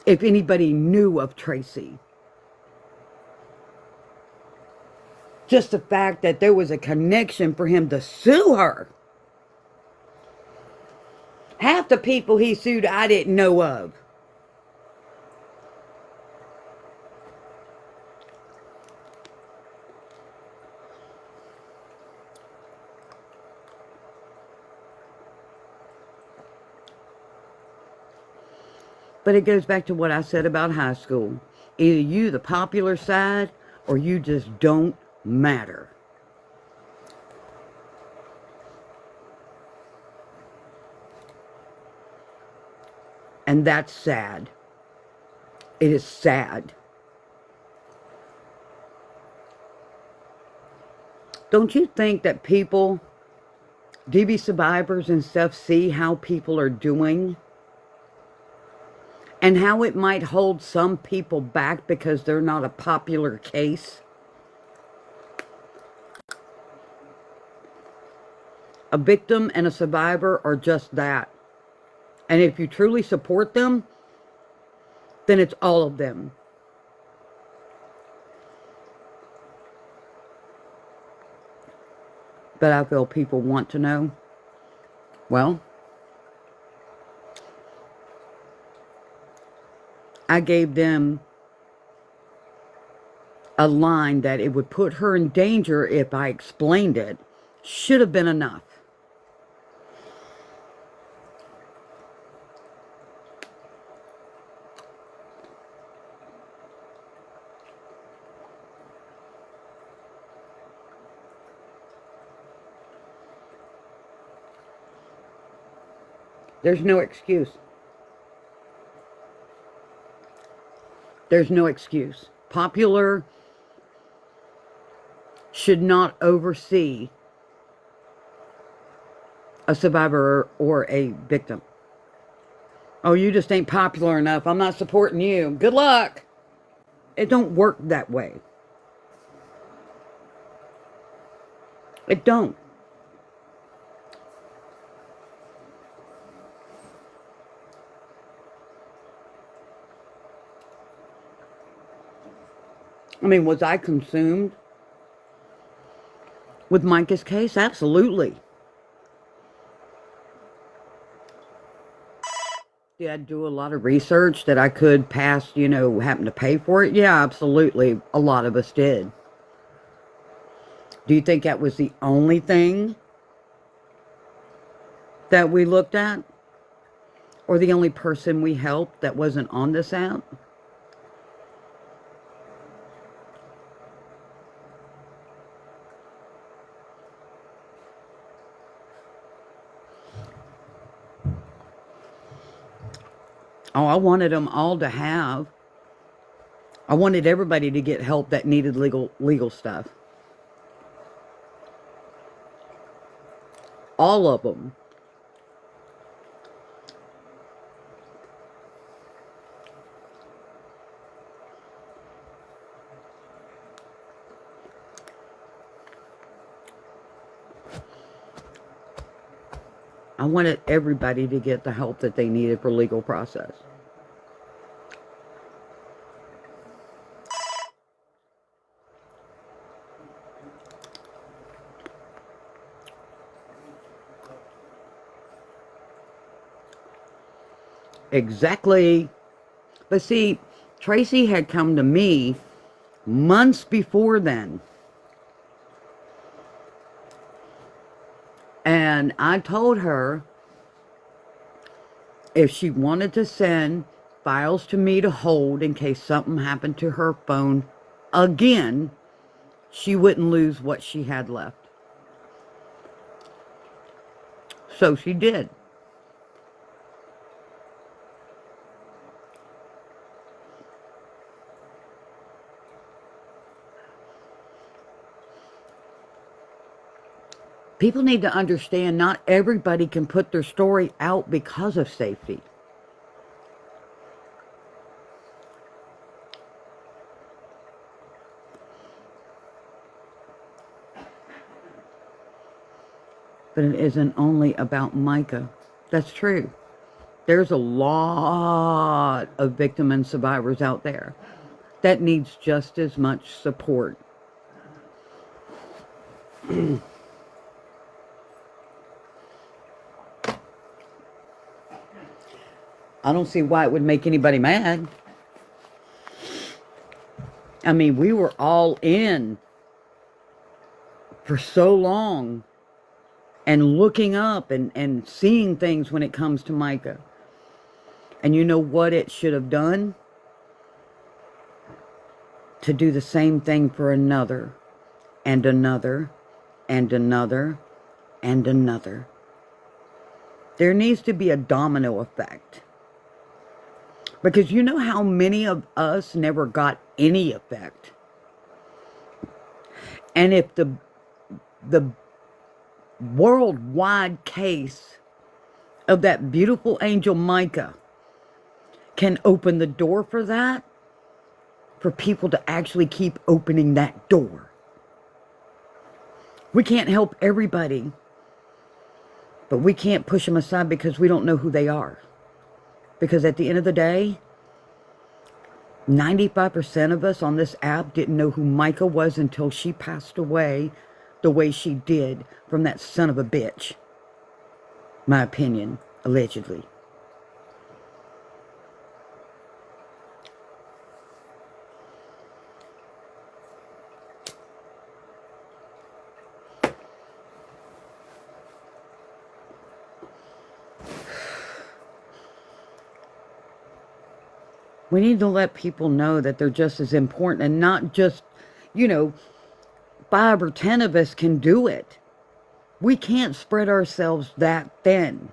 if anybody knew of Tracy. Just the fact that there was a connection for him to sue her. Half the people he sued I didn't know of. But it goes back to what I said about high school. Either you the popular side or you just don't matter. And that's sad. It is sad. Don't you think that people, DV survivors and stuff, see how people are doing? And how it might hold some people back because they're not a popular case? A victim and a survivor are just that. And if you truly support them, then it's all of them. But I feel people want to know. Well, I gave them a line that it would put her in danger if I explained it. Should have been enough. There's no excuse. There's no excuse. Popular should not oversee a survivor or a victim. Oh, you just ain't popular enough. I'm not supporting you. Good luck. It don't work that way. It don't. I mean, was I consumed with Micah's case? Absolutely. Did I do a lot of research that I could pass, happen to pay for it? Yeah, absolutely. A lot of us did. Do you think that was the only thing that we looked at? Or the only person we helped that wasn't on this app? Oh, I wanted them all to have. I wanted everybody to get help that needed legal stuff. All of them. I wanted everybody to get the help that they needed for legal process. Exactly. But see, Tracy had come to me months before then. And I told her if she wanted to send files to me to hold in case something happened to her phone again, she wouldn't lose what she had left. So she did. People need to understand not everybody can put their story out because of safety. But it isn't only about Micah. That's true. There's a lot of victims and survivors out there that needs just as much support. I don't see why it would make anybody mad. I mean, we were all in for so long and looking up and seeing things when it comes to Micah. And you know what it should have done? To do the same thing for another, and another, and another, and another. There needs to be a domino effect. Because you know how many of us never got any effect? And if the worldwide case of that beautiful angel Micah can open the door for that, for people to actually keep opening that door. We can't help everybody, but we can't push them aside because we don't know who they are. Because at the end of the day, 95% of us on this app didn't know who Micah was until she passed away the way she did from that son of a bitch. My opinion, allegedly. We need to let people know that they're just as important and not just, 5 or 10 of us can do it. We can't spread ourselves that thin.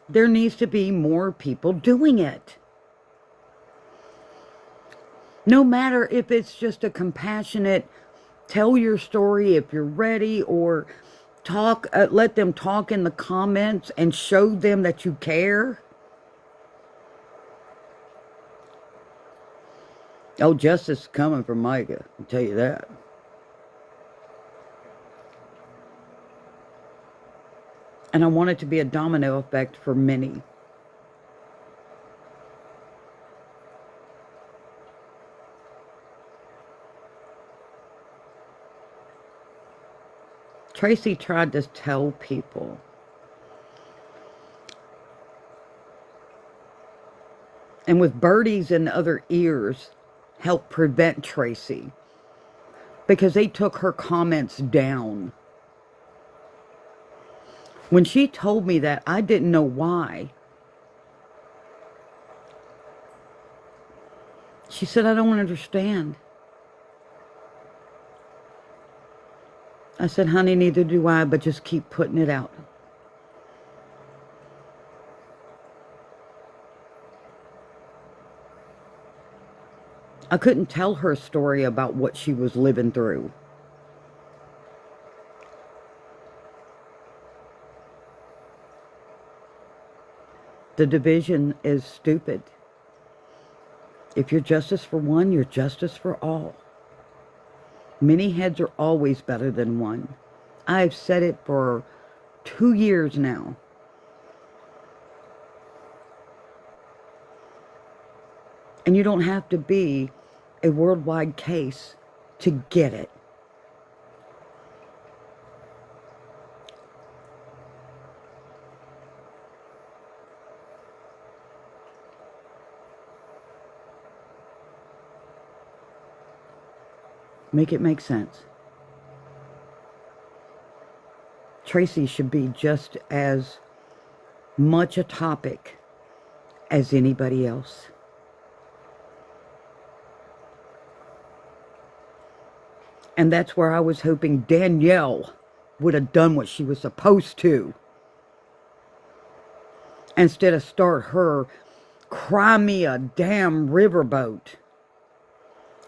There needs to be more people doing it. No matter if it's just a compassionate, tell your story if you're ready, or talk, let them talk in the comments and show them that you care. Oh, justice is coming for Micah, I'll tell you that. And I want it to be a domino effect for many. Tracy tried to tell people. And with birdies in other ears, help prevent Tracy. Because they took her comments down. When she told me that, I didn't know why. She said, I don't understand. I said, honey, neither do I, but just keep putting it out. I couldn't tell her story about what she was living through. The division is stupid. If you're justice for one, you're justice for all. Many heads are always better than one. I've said it for 2 years now. And you don't have to be a worldwide case to get it. Make it make sense. Tracy should be just as much a topic as anybody else. And that's where I was hoping Danielle would have done what she was supposed to. Instead of start her cry me a damn riverboat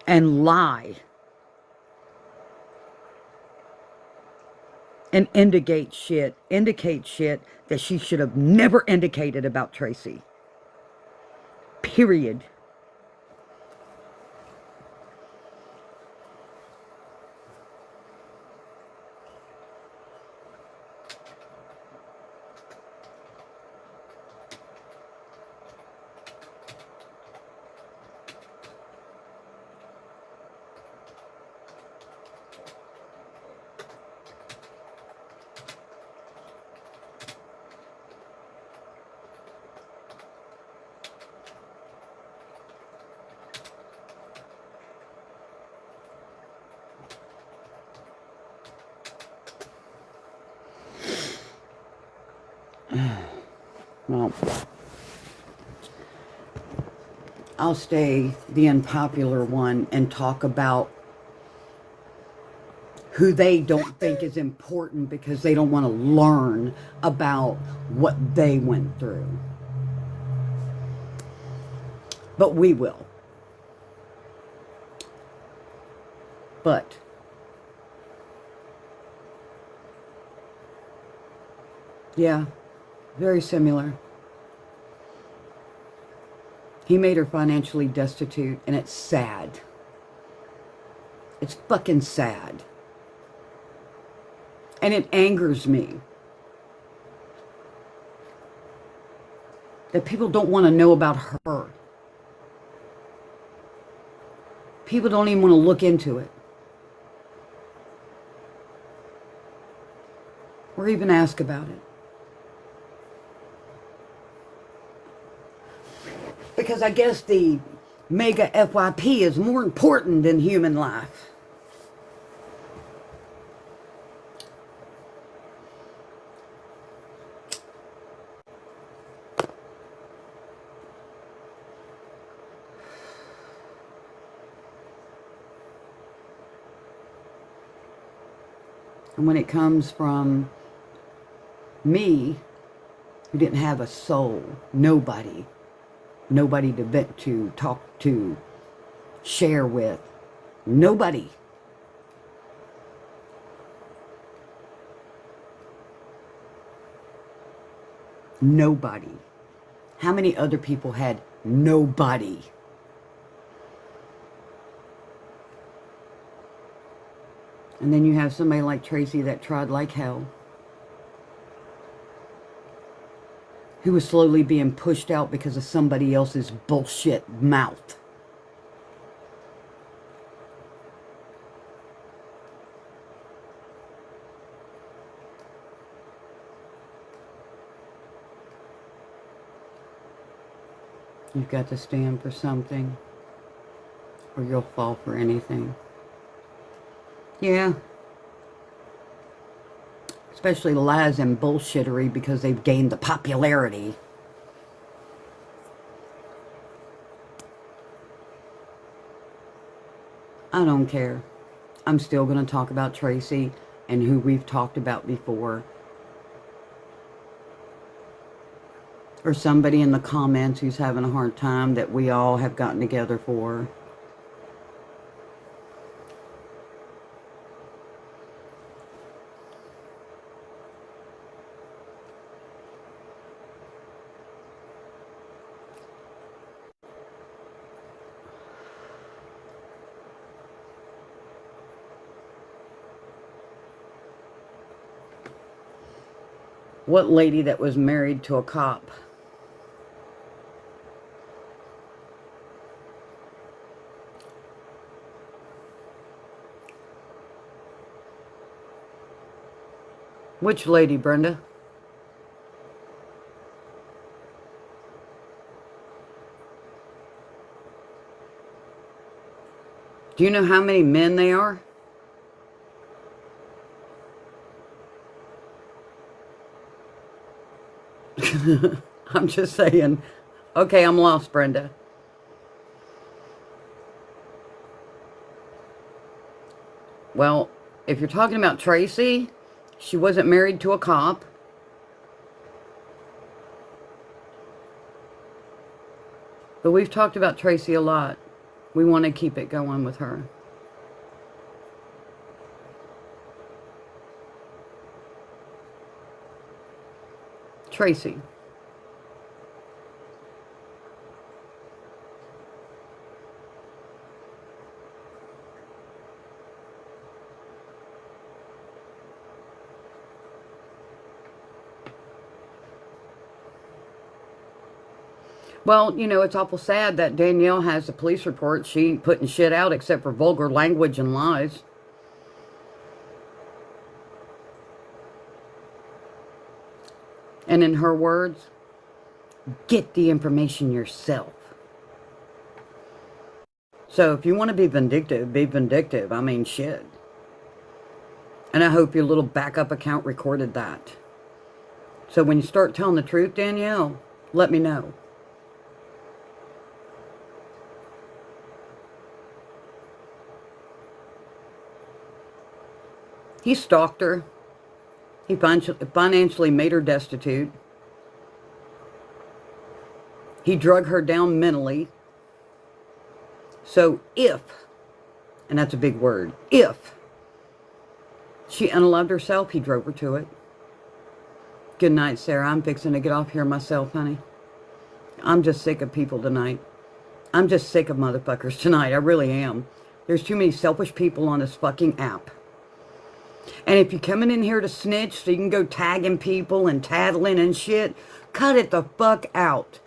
and lie. And indicate shit that she should have never indicated about Tracy. Period. Well, I'll stay the unpopular one and talk about who they don't think is important because they don't want to learn about what they went through. But we will. But yeah, very similar. He made her financially destitute, and it's sad. It's fucking sad. And it angers me that people don't want to know about her. People don't even want to look into it. Or even ask about it. Because I guess the mega FYP is more important than human life. And when it comes from me, who didn't have a soul, nobody to vent to, talk to, share with, nobody. Nobody. How many other people had nobody? And then you have somebody like Tracy that tried like hell, who was slowly being pushed out because of somebody else's bullshit mouth. You've got to stand for something, or you'll fall for anything. Yeah. Especially lies and bullshittery because they've gained the popularity. I don't care. I'm still going to talk about Tracy and who we've talked about before. Or somebody in the comments who's having a hard time that we all have gotten together for. What lady that was married to a cop? Which lady, Brenda? Do you know how many men they are? I'm just saying. Okay, I'm lost, Brenda. Well, if you're talking about Tracy, she wasn't married to a cop. But we've talked about Tracy a lot. We want to keep it going with her. Tracy. Well, you know, it's awful sad that Danielle has a police report. She ain't putting shit out except for vulgar language and lies. And in her words, get the information yourself. So if you want to be vindictive, be vindictive. I mean, shit. And I hope your little backup account recorded that. So when you start telling the truth, Danielle, let me know. He stalked her. He financially made her destitute. He drug her down mentally. So if, and that's a big word, if she unloved herself, he drove her to it. Good night, Sarah. I'm fixing to get off here myself, honey. I'm just sick of people tonight. I'm just sick of motherfuckers tonight. I really am. There's too many selfish people on this fucking app. And if you're coming in here to snitch so you can go tagging people and tattling and shit, cut it the fuck out.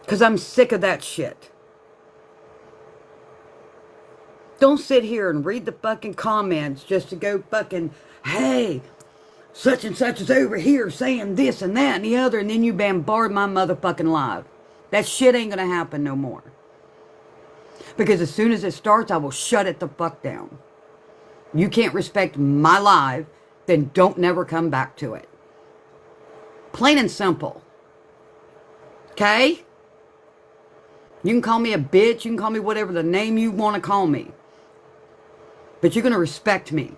Because I'm sick of that shit. Don't sit here and read the fucking comments just to go fucking, hey, such and such is over here saying this and that and the other, and then you bombard my motherfucking live. That shit ain't gonna happen no more. Because as soon as it starts, I will shut it the fuck down. You can't respect my live, then don't never come back to it. Plain and simple. Okay? You can call me a bitch, you can call me whatever the name you want to call me. But you're going to respect me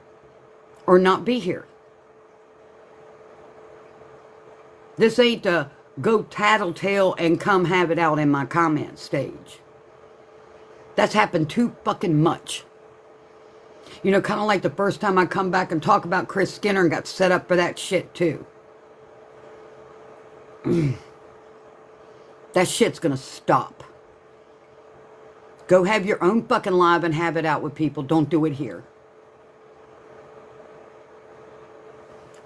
or not be here. This ain't to go tattletale and come have it out in my comment stage. That's happened too fucking much. You know, kind of like the first time I come back and talk about Chris Skinner and got set up for that shit too. That shit's going to stop. Go have your own fucking live and have it out with people. Don't do it here.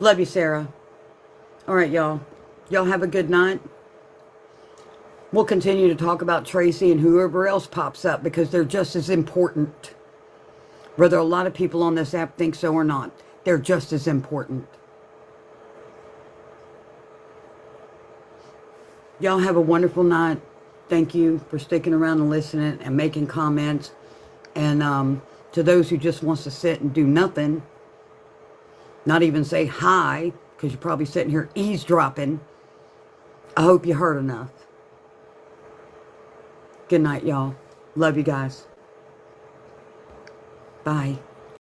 Love you, Sarah. All right, y'all. Y'all have a good night. We'll continue to talk about Tracy and whoever else pops up because they're just as important. Whether a lot of people on this app think so or not, they're just as important. Y'all have a wonderful night. Thank you for sticking around and listening and making comments. And to those who just wants to sit and do nothing, not even say hi, because you're probably sitting here eavesdropping, I hope you heard enough. Good night, y'all. Love you guys. Bye.